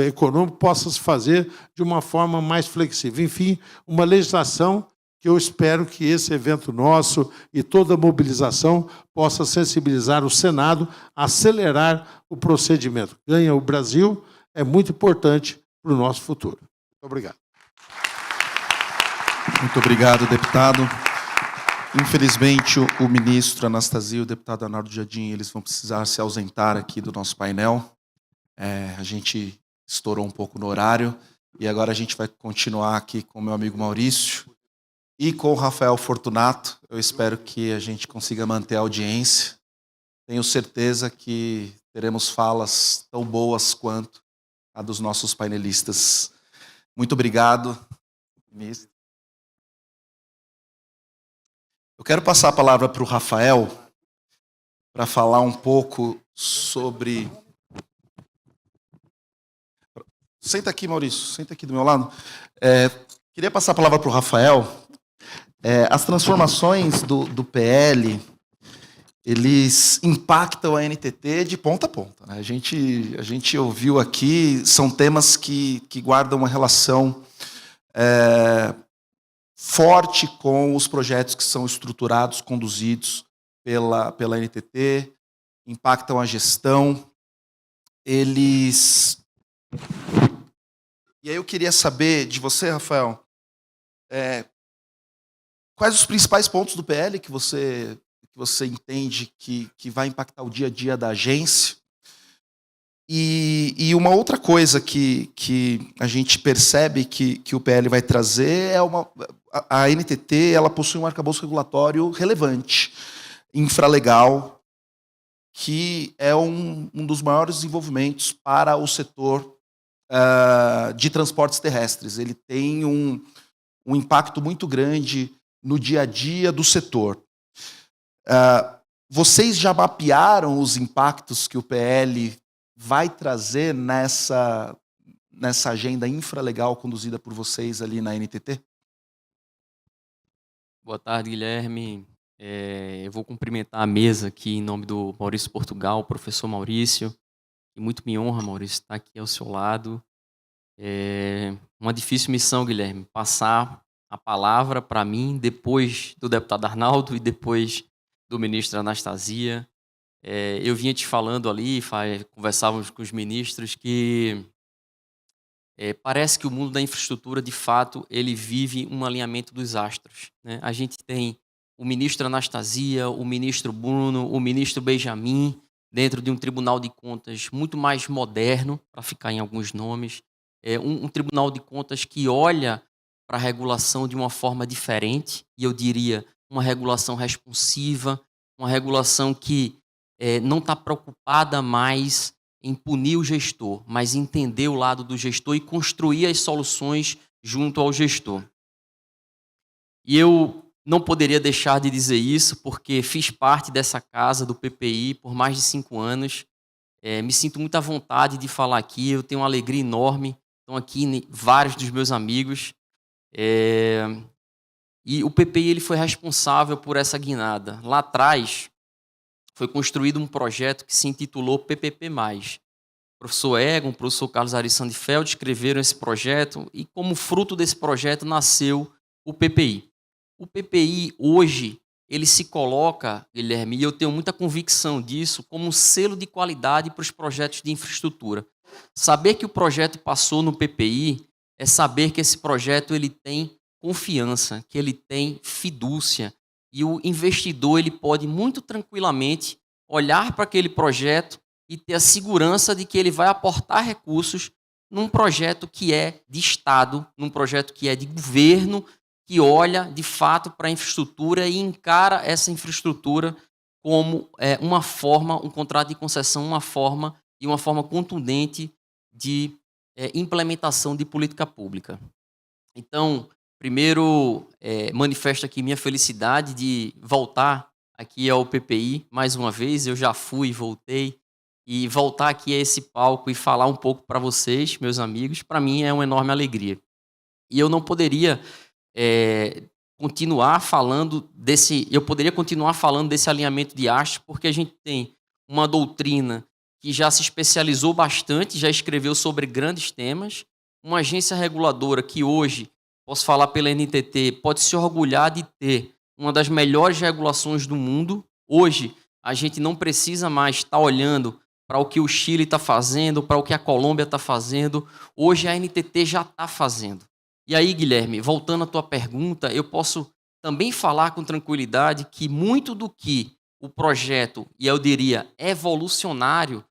econômico possa se fazer de uma forma mais flexível. Enfim, uma legislação que eu espero que esse evento nosso e toda a mobilização possa sensibilizar o Senado a acelerar o procedimento. Ganha o Brasil, é muito importante para o nosso futuro. Muito obrigado. Muito obrigado, deputado. Infelizmente, o ministro Anastasia e o deputado Arnaldo Jardim, eles vão precisar se ausentar aqui do nosso painel. A gente estourou um pouco no horário e agora a gente vai continuar aqui com o meu amigo Maurício e com o Rafael Fortunato. Eu espero que a gente consiga manter a audiência. Tenho certeza que teremos falas tão boas quanto a dos nossos painelistas. Muito obrigado, ministro. Eu quero passar a palavra para o Rafael para falar um pouco sobre... Senta aqui, Maurício, senta aqui do meu lado. Queria passar a palavra para o Rafael. As transformações do PL, eles impactam a NTT de ponta a ponta, né? A gente ouviu aqui, são temas que guardam uma relação forte com os projetos que são estruturados, conduzidos pela NTT, impactam a gestão. E aí eu queria saber de você, Rafael, quais os principais pontos do PL que você entende que vai impactar o dia a dia da agência? E uma outra coisa que a gente percebe que o PL vai trazer a NTT ela possui um arcabouço regulatório relevante, infralegal, que é um dos maiores desenvolvimentos para o setor de transportes terrestres. Ele tem um impacto muito grande no dia a dia do setor. Vocês já mapearam os impactos que o PL vai trazer nessa agenda infralegal conduzida por vocês ali na NTT? Boa tarde, Guilherme. Eu vou cumprimentar a mesa aqui em nome do Maurício Portugal, o professor Maurício. E muito me honra, Maurício, estar aqui ao seu lado. Uma difícil missão, Guilherme, passar a palavra para mim depois do deputado Arnaldo e depois do ministro Anastasia. Eu vinha te falando ali, conversávamos com os ministros, que parece que o mundo da infraestrutura, de fato, ele vive um alinhamento dos astros, né? A gente tem o ministro Anastasia, o ministro Bruno, o ministro Benjamin, dentro de um tribunal de contas muito mais moderno, para ficar em alguns nomes, um tribunal de contas que olha para a regulação de uma forma diferente, e eu diria uma regulação responsiva, uma regulação que não está preocupada mais em punir o gestor, mas entender o lado do gestor e construir as soluções junto ao gestor. E eu não poderia deixar de dizer isso, porque fiz parte dessa casa do PPI por mais de 5 anos. Me sinto muito à vontade de falar aqui, eu tenho uma alegria enorme. Estão aqui vários dos meus amigos. E o PPI ele foi responsável por essa guinada. Lá atrás, foi construído um projeto que se intitulou PPP+. O professor Egon, o professor Carlos Ari Sandfeld escreveram esse projeto e, como fruto desse projeto, nasceu o PPI. O PPI, hoje, ele se coloca, Guilherme, e eu tenho muita convicção disso, como um selo de qualidade para os projetos de infraestrutura. Saber que o projeto passou no PPI é saber que esse projeto ele tem confiança, que ele tem fidúcia, e o investidor ele pode muito tranquilamente olhar para aquele projeto e ter a segurança de que ele vai aportar recursos num projeto que é de Estado, num projeto que é de governo, que olha, de fato, para a infraestrutura e encara essa infraestrutura como uma forma, um contrato de concessão, uma forma contundente de implementação de política pública. Então, primeiro, manifesto aqui minha felicidade de voltar aqui ao PPI mais uma vez. Eu já fui, voltei, e voltar aqui a esse palco e falar um pouco para vocês, meus amigos, para mim é uma enorme alegria. E eu não poderia continuar falando desse alinhamento de astros, porque a gente tem uma doutrina que já se especializou bastante, já escreveu sobre grandes temas, uma agência reguladora que hoje, posso falar pela NTT, pode se orgulhar de ter uma das melhores regulações do mundo. Hoje, a gente não precisa mais estar olhando para o que o Chile está fazendo, para o que a Colômbia está fazendo. Hoje, a NTT já está fazendo. E aí, Guilherme, voltando à tua pergunta, eu posso também falar com tranquilidade que muito do que o projeto, e eu diria evolucionário,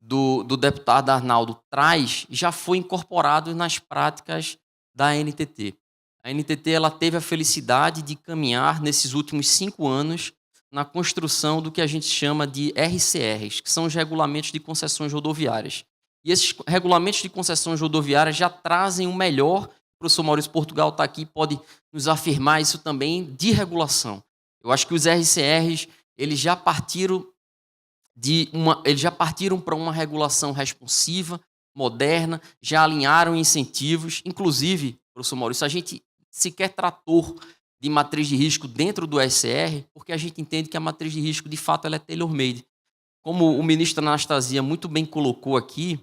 do deputado Arnaldo traz, já foi incorporado nas práticas da NTT. A NTT ela teve a felicidade de caminhar nesses últimos 5 anos na construção do que a gente chama de RCRs, que são os regulamentos de concessões rodoviárias. E esses regulamentos de concessões rodoviárias já trazem o melhor. O professor Maurício Portugal está aqui, pode nos afirmar isso também, de regulação. Eu acho que os RCRs eles já partiram para uma regulação responsiva, moderna, já alinharam incentivos. Inclusive, professor Maurício, a gente sequer tratou de matriz de risco dentro do SR, porque a gente entende que a matriz de risco, de fato, ela é tailor-made. Como o ministro Anastasia muito bem colocou aqui,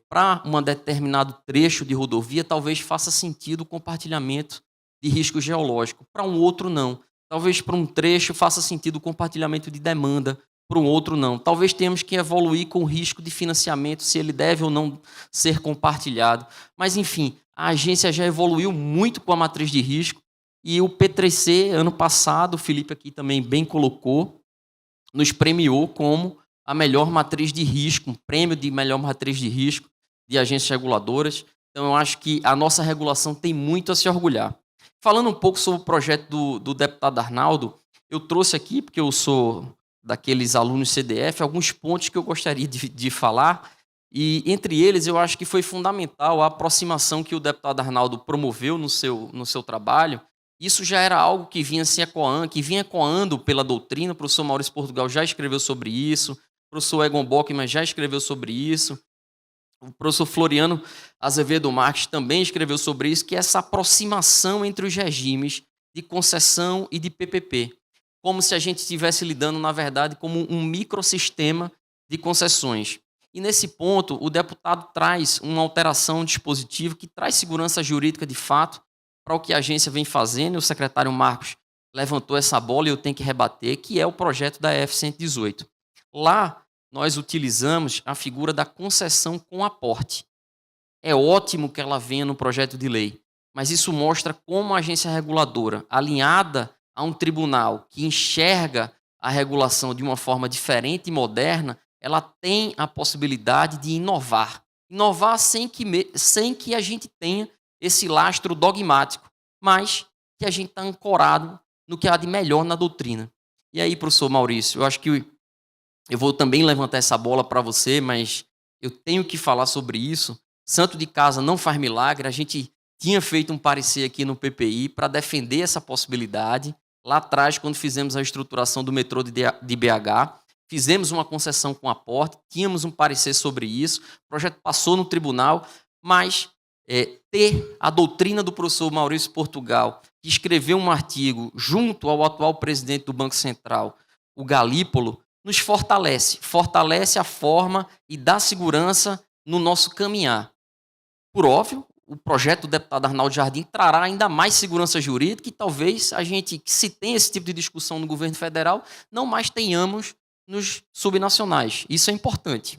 para um determinado trecho de rodovia, talvez faça sentido o compartilhamento de risco geológico. Para um outro, não. Talvez para um trecho faça sentido o compartilhamento de demanda, para um outro, não. Talvez tenhamos que evoluir com o risco de financiamento, se ele deve ou não ser compartilhado. Mas, enfim, a agência já evoluiu muito com a matriz de risco e o P3C, ano passado, o Felipe aqui também bem colocou, nos premiou como a melhor matriz de risco, um prêmio de melhor matriz de risco de agências reguladoras. Então, eu acho que a nossa regulação tem muito a se orgulhar. Falando um pouco sobre o projeto do deputado Arnaldo, eu trouxe aqui, porque eu sou daqueles alunos CDF, alguns pontos que eu gostaria de falar, e entre eles eu acho que foi fundamental a aproximação que o deputado Arnaldo promoveu no seu trabalho. Isso já era algo que vinha ecoando pela doutrina. O professor Maurício Portugal já escreveu sobre isso, o professor Egon Bockmann já escreveu sobre isso, o professor Floriano Azevedo Marques também escreveu sobre isso, que é essa aproximação entre os regimes de concessão e de PPP, como se a gente estivesse lidando, na verdade, como um microsistema de concessões. E nesse ponto, o deputado traz uma alteração no dispositivo que traz segurança jurídica de fato para o que a agência vem fazendo. O secretário Marcos levantou essa bola e eu tenho que rebater, que é o projeto da F-118. Lá, nós utilizamos a figura da concessão com aporte. É ótimo que ela venha no projeto de lei, mas isso mostra como a agência reguladora, alinhada a um tribunal que enxerga a regulação de uma forma diferente e moderna, ela tem a possibilidade de inovar. Inovar sem que a gente tenha esse lastro dogmático, mas que a gente está ancorado no que há de melhor na doutrina. E aí, professor Maurício, eu acho que eu vou também levantar essa bola para você, mas eu tenho que falar sobre isso. Santo de casa não faz milagre. A gente tinha feito um parecer aqui no PPI para defender essa possibilidade. Lá atrás, quando fizemos a estruturação do metrô de BH, fizemos uma concessão com aporte, tínhamos um parecer sobre isso, o projeto passou no tribunal, mas ter a doutrina do professor Maurício Portugal, que escreveu um artigo junto ao atual presidente do Banco Central, o Galípolo, nos fortalece a forma e dá segurança no nosso caminhar. Por óbvio, o projeto do deputado Arnaldo Jardim trará ainda mais segurança jurídica e talvez a gente, que se tem esse tipo de discussão no governo federal, não mais tenhamos nos subnacionais. Isso é importante.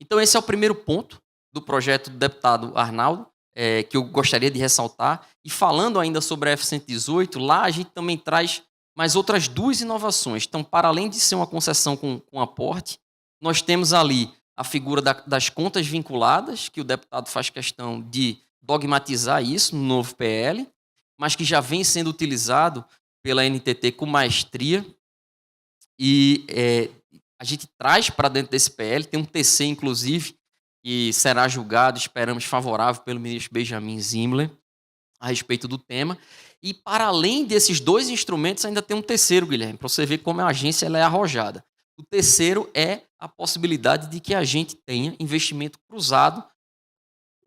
Então, esse é o primeiro ponto do projeto do deputado Arnaldo, que eu gostaria de ressaltar. E falando ainda sobre a F-118, lá a gente também traz mais outras 2 inovações. Então, para além de ser uma concessão com aporte, nós temos ali a figura das contas vinculadas, que o deputado faz questão de dogmatizar isso no novo PL, mas que já vem sendo utilizado pela NTT com maestria. E a gente traz para dentro desse PL, tem um TC, inclusive, que será julgado, esperamos, favorável pelo ministro Benjamin Zimler, a respeito do tema. E, para além desses 2 instrumentos, ainda tem um terceiro, Guilherme, para você ver como a agência ela é arrojada. O terceiro é a possibilidade de que a gente tenha investimento cruzado,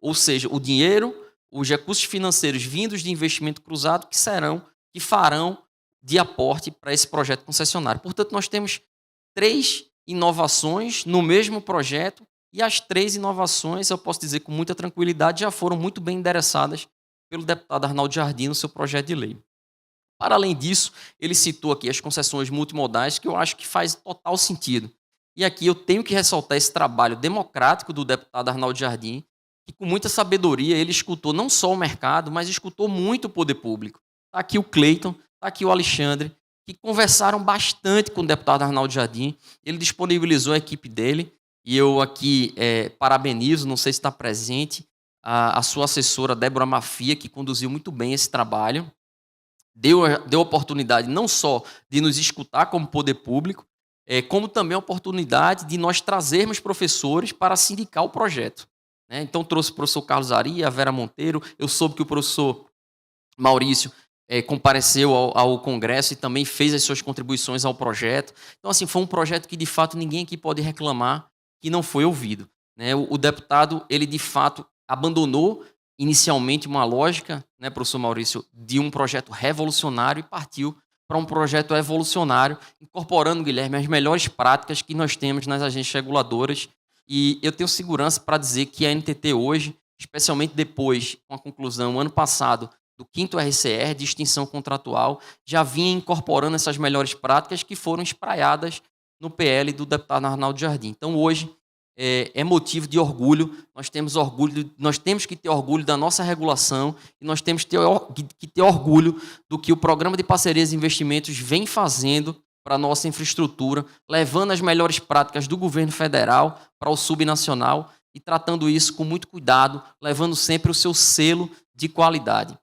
ou seja, o dinheiro, os recursos financeiros vindos de investimento cruzado que farão de aporte para esse projeto concessionário. Portanto, nós temos 3 inovações no mesmo projeto e as 3 inovações, eu posso dizer com muita tranquilidade, já foram muito bem endereçadas pelo deputado Arnaldo Jardim no seu projeto de lei. Para além disso, ele citou aqui as concessões multimodais, que eu acho que faz total sentido. E aqui eu tenho que ressaltar esse trabalho democrático do deputado Arnaldo Jardim, que com muita sabedoria ele escutou não só o mercado, mas escutou muito o poder público. Está aqui o Cleiton, está aqui o Alexandre, que conversaram bastante com o deputado Arnaldo Jardim. Ele disponibilizou a equipe dele, e eu aqui parabenizo, não sei se está presente, a sua assessora Débora Mafia, que conduziu muito bem esse trabalho. Deu oportunidade não só de nos escutar como poder público, como também a oportunidade de nós trazermos professores para sindicar o projeto. Então, trouxe o professor Carlos Ari, a Vera Monteiro, eu soube que o professor Maurício compareceu ao Congresso e também fez as suas contribuições ao projeto. Então, assim, foi um projeto que, de fato, ninguém aqui pode reclamar que não foi ouvido. O deputado, ele, de fato, abandonou inicialmente uma lógica, professor Maurício, de um projeto revolucionário e partiu para um projeto evolucionário, incorporando, Guilherme, as melhores práticas que nós temos nas agências reguladoras. E eu tenho segurança para dizer que a NTT hoje, especialmente depois, com a conclusão, ano passado, do 5º RCR, de extinção contratual, já vinha incorporando essas melhores práticas que foram espraiadas no PL do deputado Arnaldo Jardim. Então, hoje, é motivo de orgulho, nós temos que ter orgulho da nossa regulação e nós temos que ter orgulho do que o Programa de Parcerias e Investimentos vem fazendo para a nossa infraestrutura, levando as melhores práticas do governo federal para o subnacional e tratando isso com muito cuidado, levando sempre o seu selo de qualidade.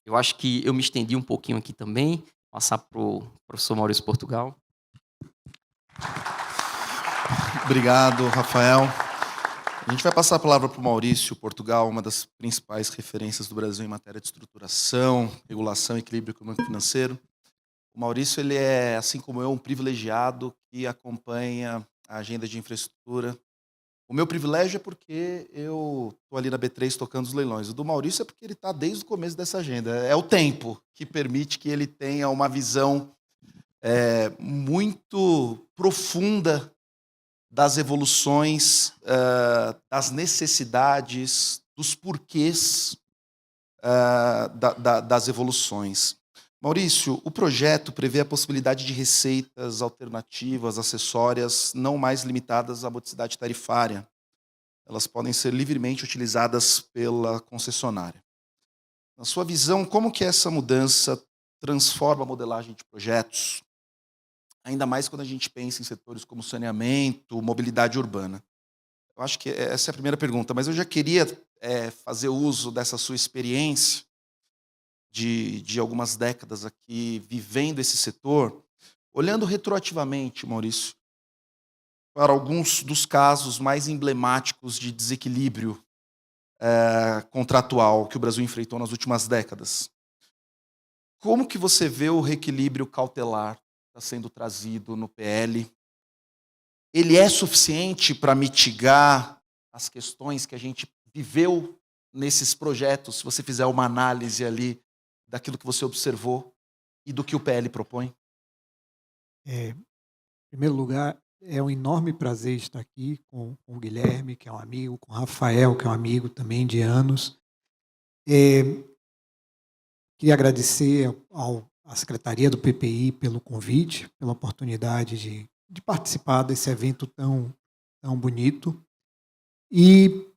Eu acho que eu me estendi um pouquinho aqui também, passar para o professor Maurício Portugal. Obrigado, Rafael. A gente vai passar a palavra para o Maurício Portugal, uma das principais referências do Brasil em matéria de estruturação, regulação e equilíbrio econômico financeiro. O Maurício, ele é, assim como eu, um privilegiado que acompanha a agenda de infraestrutura. O meu privilégio é porque eu estou ali na B3 tocando os leilões. O do Maurício é porque ele está desde o começo dessa agenda. É o tempo que permite que ele tenha uma visão muito profunda das evoluções, das necessidades, dos porquês das evoluções. Maurício, o projeto prevê a possibilidade de receitas alternativas, acessórias, não mais limitadas à modicidade tarifária. Elas podem ser livremente utilizadas pela concessionária. Na sua visão, como que essa mudança transforma a modelagem de projetos? Ainda mais quando a gente pensa em setores como saneamento, mobilidade urbana. Eu acho que essa é a primeira pergunta, mas eu já queria fazer uso dessa sua experiência de algumas décadas aqui vivendo esse setor, olhando retroativamente, Maurício, para alguns dos casos mais emblemáticos de desequilíbrio contratual que o Brasil enfrentou nas últimas décadas. Como que você vê o reequilíbrio cautelar que está sendo trazido no PL? Ele é suficiente para mitigar as questões que a gente viveu nesses projetos, se você fizer uma análise ali daquilo que você observou e do que o PL propõe? Em primeiro lugar, É um enorme prazer estar aqui com o Guilherme, que é um amigo, com o Rafael, que é um amigo também de anos. Queria agradecer à Secretaria do PPI pelo convite, pela oportunidade de participar desse evento tão bonito. E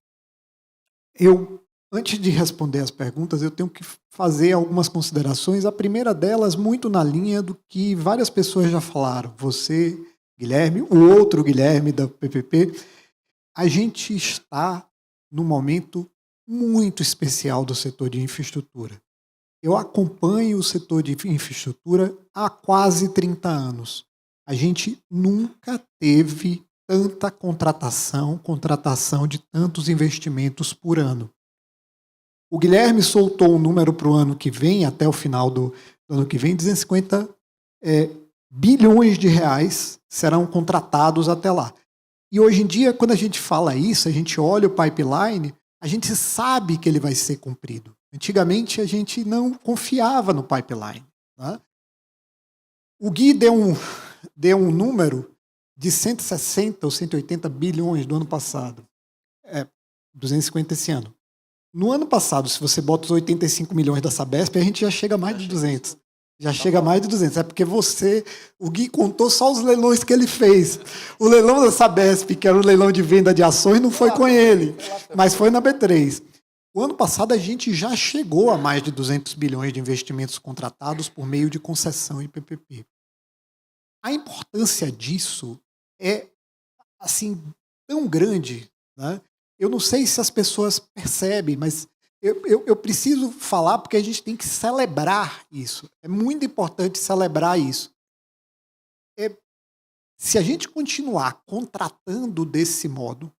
antes de responder as perguntas, eu tenho que fazer algumas considerações. A primeira delas, muito na linha do que várias pessoas já falaram. Você, Guilherme, o outro Guilherme da PPP. A gente está num momento muito especial do setor de infraestrutura. Eu acompanho o setor de infraestrutura há quase 30 anos. A gente nunca teve tanta contratação de tantos investimentos por ano. O Guilherme soltou um número para o ano que vem, até o final do ano que vem, 250 bilhões de reais serão contratados até lá. E hoje em dia, quando a gente fala isso, a gente olha o pipeline, a gente sabe que ele vai ser cumprido. Antigamente, a gente não confiava no pipeline. Né? O Gui deu um número de 160 ou 180 bilhões do ano passado. 250 esse ano. No ano passado, se você bota os 85 milhões da Sabesp, a gente já chega a mais de 200. Já chega a mais de 200. É porque o Gui contou só os leilões que ele fez. O leilão da Sabesp, que era o leilão de venda de ações, não foi com ele, mas foi na B3. O ano passado, a gente já chegou a mais de 200 bilhões de investimentos contratados por meio de concessão e PPP. A importância disso é assim tão grande, né? Eu não sei se as pessoas percebem, mas eu preciso falar porque a gente tem que celebrar isso. É muito importante celebrar isso. Se a gente continuar contratando desse modo,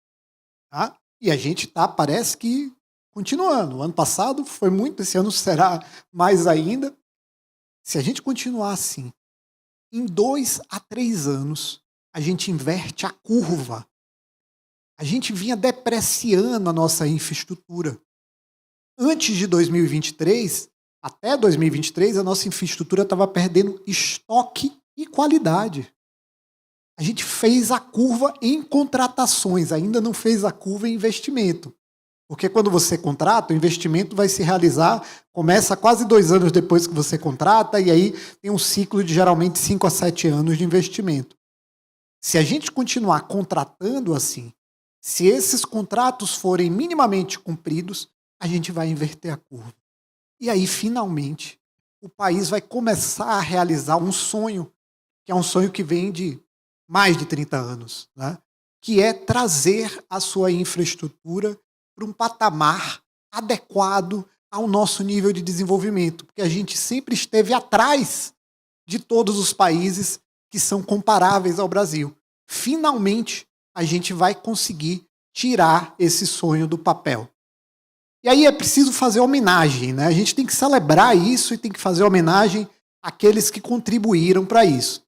tá? E a gente parece que continuando. O ano passado foi muito, esse ano será mais ainda. Se a gente continuar assim, em 2 a 3 anos, a gente inverte a curva. A gente vinha depreciando a nossa infraestrutura. Antes de 2023, até 2023, a nossa infraestrutura estava perdendo estoque e qualidade. A gente fez a curva em contratações, ainda não fez a curva em investimento. Porque quando você contrata, o investimento vai se realizar, começa quase 2 anos depois que você contrata, e aí tem um ciclo de geralmente 5 a 7 anos de investimento. Se a gente continuar contratando assim, se esses contratos forem minimamente cumpridos, a gente vai inverter a curva. E aí, finalmente, o país vai começar a realizar um sonho, que é um sonho que vem de mais de 30 anos, né? Que é trazer a sua infraestrutura para um patamar adequado ao nosso nível de desenvolvimento, porque a gente sempre esteve atrás de todos os países que são comparáveis ao Brasil. Finalmente, a gente vai conseguir tirar esse sonho do papel. E aí é preciso fazer homenagem, né? A gente tem que celebrar isso e tem que fazer homenagem àqueles que contribuíram para isso.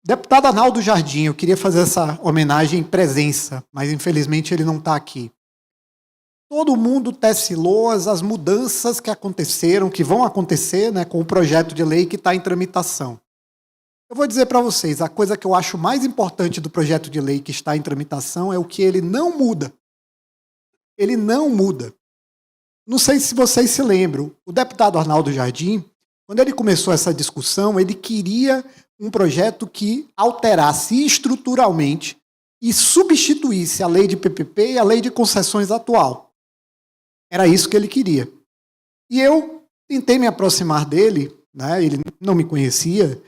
Deputado Arnaldo Jardim, eu queria fazer essa homenagem em presença, mas infelizmente ele não está aqui. Todo mundo tece loas as mudanças que aconteceram, que vão acontecer, né, com o projeto de lei que está em tramitação. Eu vou dizer para vocês, a coisa que eu acho mais importante do projeto de lei que está em tramitação é o que ele não muda. Ele não muda. Não sei se vocês se lembram, o deputado Arnaldo Jardim, quando ele começou essa discussão, ele queria um projeto que alterasse estruturalmente e substituísse a lei de PPP e a lei de concessões atual. Era isso que ele queria. E eu tentei me aproximar dele, né? Ele não me conhecia,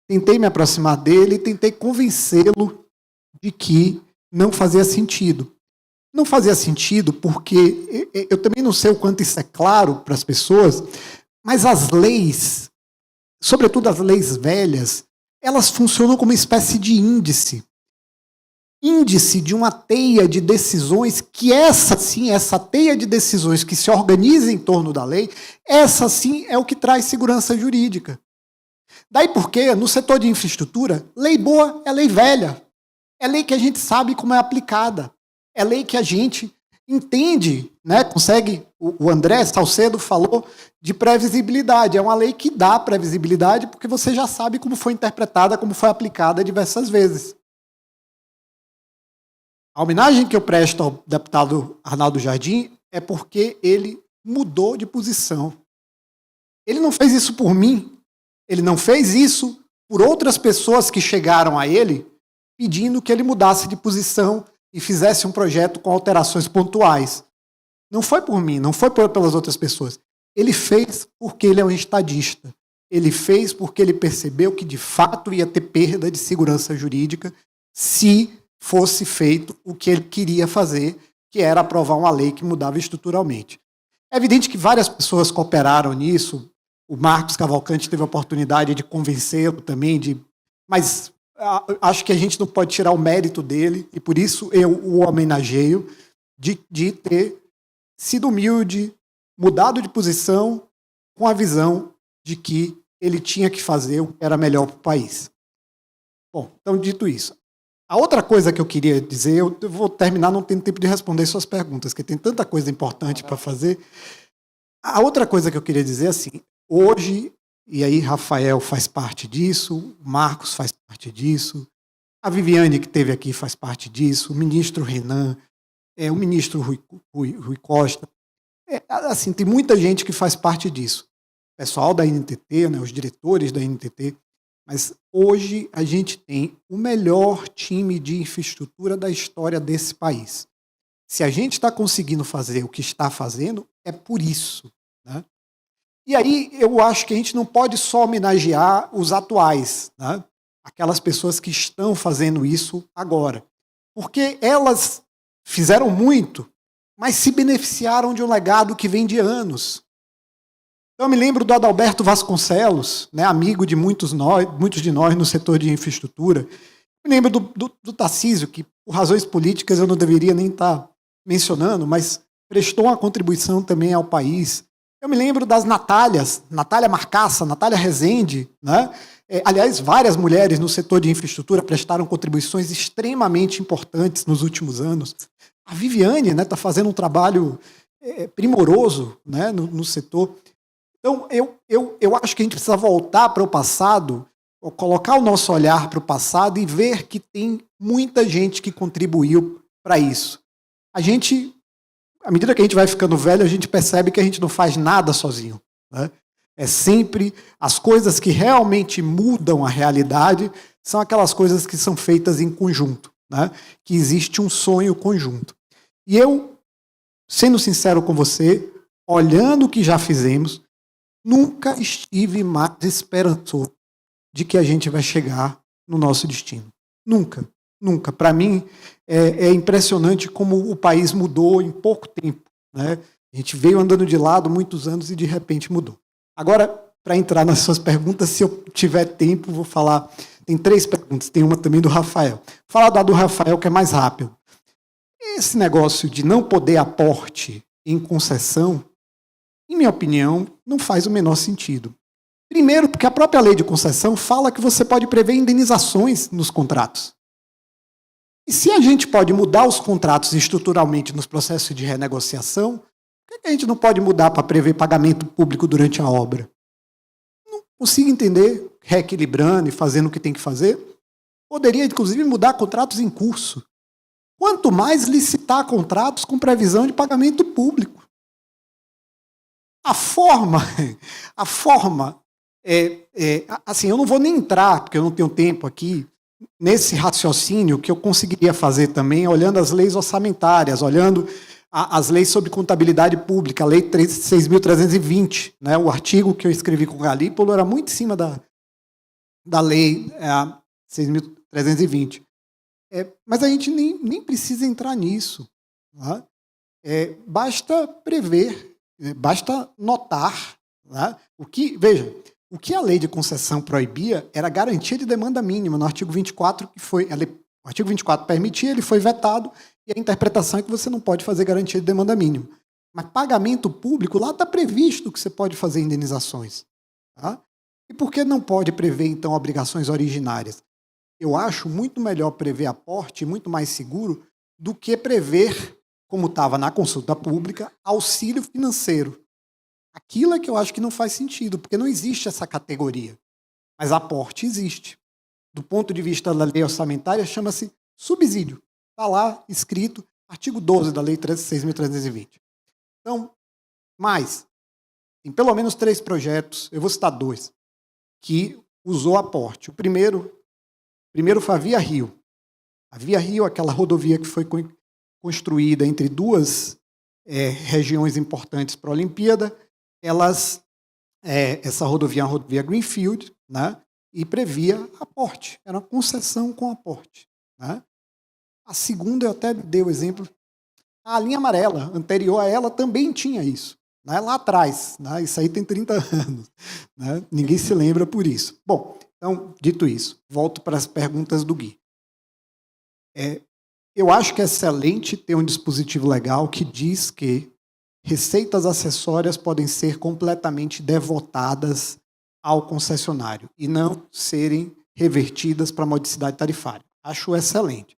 tentei me aproximar dele e tentei convencê-lo de que não fazia sentido. Não fazia sentido porque eu também não sei o quanto isso é claro para as pessoas, mas as leis, sobretudo as leis velhas, elas funcionam como uma espécie de índice de uma teia de decisões que essa teia de decisões que se organiza em torno da lei, essa sim é o que traz segurança jurídica. Daí porque, no setor de infraestrutura, lei boa é lei velha. É lei que a gente sabe como é aplicada. É lei que a gente entende, né, consegue o André Salcedo falou de previsibilidade. É uma lei que dá previsibilidade porque você já sabe como foi interpretada, como foi aplicada diversas vezes. A homenagem que eu presto ao deputado Arnaldo Jardim é porque ele mudou de posição. Ele não fez isso por mim, ele não fez isso por outras pessoas que chegaram a ele pedindo que ele mudasse de posição e fizesse um projeto com alterações pontuais. Não foi por mim, não foi pelas outras pessoas. Ele fez porque ele é um estadista. Ele fez porque ele percebeu que, de fato, ia ter perda de segurança jurídica se fosse feito o que ele queria fazer, que era aprovar uma lei que mudava estruturalmente. É evidente que várias pessoas cooperaram nisso. O Marcos Cavalcante teve a oportunidade de convencê-lo também, mas acho que a gente não pode tirar o mérito dele, e por isso eu o homenageio de ter sido humilde, mudado de posição, com a visão de que ele tinha que fazer o que era melhor para o país. Bom, então, dito isso, a outra coisa que eu queria dizer, eu vou terminar não tendo tempo de responder suas perguntas, porque tem tanta coisa importante para fazer. A outra coisa que eu queria dizer é assim, hoje, e aí Rafael faz parte disso, o Marcos faz parte disso, a Viviane que esteve aqui faz parte disso, o ministro Renan, o ministro Rui Costa, assim, tem muita gente que faz parte disso. O pessoal da NTT, né, os diretores da NTT, mas hoje a gente tem o melhor time de infraestrutura da história desse país. Se a gente está conseguindo fazer o que está fazendo, é por isso, né? E aí eu acho que a gente não pode só homenagear os atuais, né? Aquelas pessoas que estão fazendo isso agora. Porque elas fizeram muito, mas se beneficiaram de um legado que vem de anos. Então, eu me lembro do Adalberto Vasconcelos, né, amigo de muitos de nós no setor de infraestrutura. Me lembro do Tarcísio, que por razões políticas eu não deveria nem estar mencionando, mas prestou uma contribuição também ao país. Eu me lembro das Natálias, Natália Marcaça, Natália Rezende, né? Aliás, várias mulheres no setor de infraestrutura prestaram contribuições extremamente importantes nos últimos anos. A Viviane está fazendo um trabalho primoroso, né, no setor. Então, eu acho que a gente precisa voltar para o passado, colocar o nosso olhar para o passado e ver que tem muita gente que contribuiu para isso. À medida que a gente vai ficando velho, a gente percebe que a gente não faz nada sozinho, né? É sempre as coisas que realmente mudam a realidade são aquelas coisas que são feitas em conjunto, né? Que existe um sonho conjunto. E eu, sendo sincero com você, olhando o que já fizemos, nunca estive mais esperançoso de que a gente vai chegar no nosso destino. Nunca, nunca. Para mim, é impressionante como o país mudou em pouco tempo, né? A gente veio andando de lado muitos anos e de repente mudou. Agora, para entrar nas suas perguntas, se eu tiver tempo, vou falar. Tem 3 perguntas, tem uma também do Rafael. Vou falar da do Rafael, que é mais rápido. Esse negócio de não poder aporte em concessão, em minha opinião, não faz o menor sentido. Primeiro, porque a própria lei de concessão fala que você pode prever indenizações nos contratos. E se a gente pode mudar os contratos estruturalmente nos processos de renegociação, por que a gente não pode mudar para prever pagamento público durante a obra? Não consigo entender, reequilibrando e fazendo o que tem que fazer. Poderia, inclusive, mudar contratos em curso. Quanto mais licitar contratos com previsão de pagamento público. A forma assim, eu não vou nem entrar, porque eu não tenho tempo aqui, nesse raciocínio que eu conseguiria fazer também, olhando as leis orçamentárias, olhando as leis sobre contabilidade pública, a lei 6.320, né, o artigo que eu escrevi com o Galípolo era muito em cima da lei 6.320. Mas a gente nem precisa entrar nisso. Tá? Basta prever, basta notar. Tá? Veja, o que a lei de concessão proibia era a garantia de demanda mínima, no artigo 24, que foi. O artigo 24 permitia, ele foi vetado, e a interpretação é que você não pode fazer garantia de demanda mínima. Mas pagamento público, lá está previsto que você pode fazer indenizações. Tá? E por que não pode prever, então, obrigações originárias? Eu acho muito melhor prever aporte, muito mais seguro, do que prever como estava na consulta pública, auxílio financeiro. Aquilo é que eu acho que não faz sentido, porque não existe essa categoria. Mas aporte existe. Do ponto de vista da lei orçamentária, chama-se subsídio. Está lá escrito, artigo 12 da Lei 6.320. Então, mas, tem pelo menos 3 projetos, eu vou citar 2, que usou aporte. O primeiro foi a Via Rio. A Via Rio, aquela rodovia que foi construída entre 2 regiões importantes para a Olimpíada, essa rodovia é uma rodovia Greenfield, né, e previa aporte. Era uma concessão com aporte. Né? A segunda, eu até dei o exemplo, a linha amarela, anterior a ela, também tinha isso. Né, lá atrás. Né, isso aí tem 30 anos. Né, ninguém se lembra por isso. Bom, então, dito isso, volto para as perguntas do Gui. Eu acho que é excelente ter um dispositivo legal que diz que receitas acessórias podem ser completamente devotadas ao concessionário e não serem revertidas para a modicidade tarifária. Acho excelente.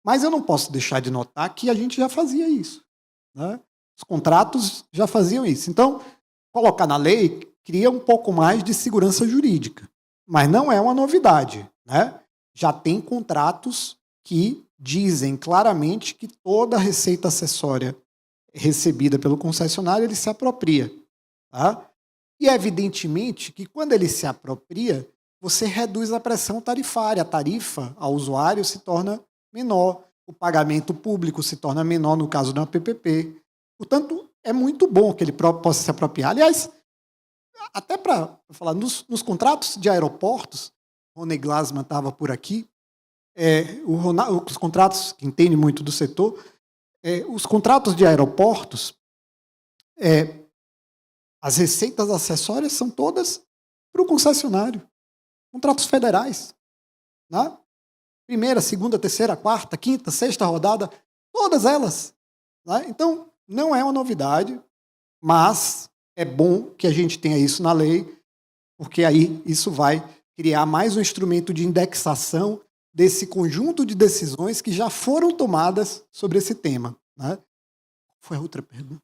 Mas eu não posso deixar de notar que a gente já fazia isso. Né? Os contratos já faziam isso. Então, colocar na lei cria um pouco mais de segurança jurídica. Mas não é uma novidade. Né? Já tem contratos que dizem claramente que toda a receita acessória recebida pelo concessionário, ele se apropria. Tá? E, evidentemente, que quando ele se apropria, você reduz a pressão tarifária. A tarifa ao usuário se torna menor. O pagamento público se torna menor no caso da PPP. Portanto, é muito bom que ele possa se apropriar. Aliás, até para falar, nos contratos de aeroportos, Rony Glasman estava por aqui, os contratos, que entende muito do setor, os contratos de aeroportos, as receitas acessórias são todas para o concessionário. Contratos federais. Né? Primeira, segunda, terceira, quarta, quinta, sexta rodada, todas elas. Né? Então, não é uma novidade, mas é bom que a gente tenha isso na lei, porque aí isso vai criar mais um instrumento de indexação desse conjunto de decisões que já foram tomadas sobre esse tema. Né? Foi a outra pergunta?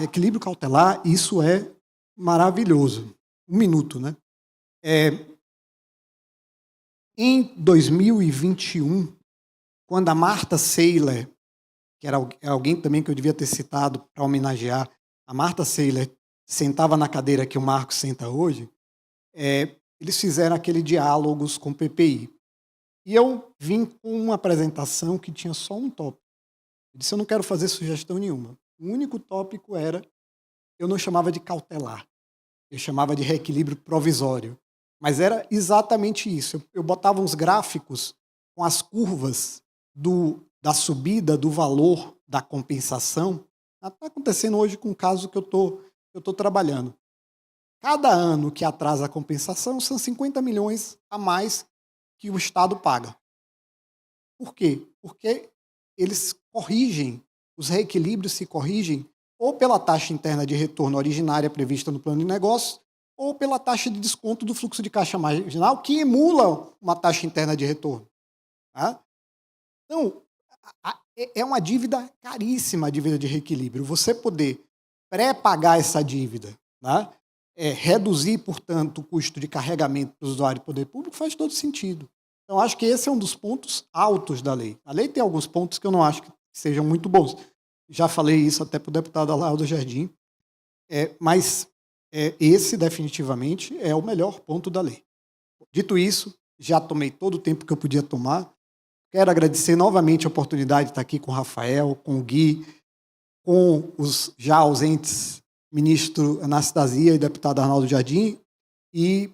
Equilíbrio cautelar, isso é maravilhoso. 1 minuto, né? Em 2021, quando a Marta Seiler, que era alguém também que eu devia ter citado para homenagear, a Marta Seiler sentava na cadeira que o Marcos senta hoje, eles fizeram aquele diálogos com o PPI. E eu vim com uma apresentação que tinha só um tópico. Eu disse, eu não quero fazer sugestão nenhuma. O único tópico era, eu não chamava de cautelar, eu chamava de reequilíbrio provisório. Mas era exatamente isso. Eu botava uns gráficos com as curvas da subida do valor da compensação. Está acontecendo hoje com o caso que eu estou trabalhando. Cada ano que atrasa a compensação são 50 milhões a mais que o Estado paga. Por quê? Porque eles corrigem, os reequilíbrios se corrigem ou pela taxa interna de retorno originária prevista no plano de negócios, ou pela taxa de desconto do fluxo de caixa marginal, que emula uma taxa interna de retorno. Tá? Então, é uma dívida caríssima, a dívida de reequilíbrio. Você poder pré-pagar essa dívida, tá? Reduzir, portanto, o custo de carregamento para o usuário do poder público faz todo sentido. Então, acho que esse é um dos pontos altos da lei. A lei tem alguns pontos que eu não acho que sejam muito bons. Já falei isso até para o deputado Alaildo Jardim, mas esse, definitivamente, é o melhor ponto da lei. Dito isso, já tomei todo o tempo que eu podia tomar. Quero agradecer novamente a oportunidade de estar aqui com o Rafael, com o Gui, com os já ausentes ministro Anastasia e deputado Arnaldo Jardim, e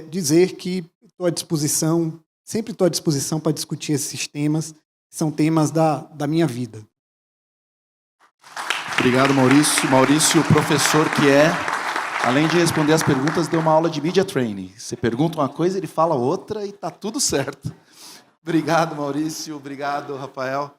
dizer que estou à disposição, sempre estou à disposição para discutir esses temas, que são temas da minha vida. Obrigado, Maurício. Maurício, o professor que além de responder as perguntas, deu uma aula de media training. Você pergunta uma coisa, ele fala outra e está tudo certo. Obrigado, Maurício. Obrigado, Rafael.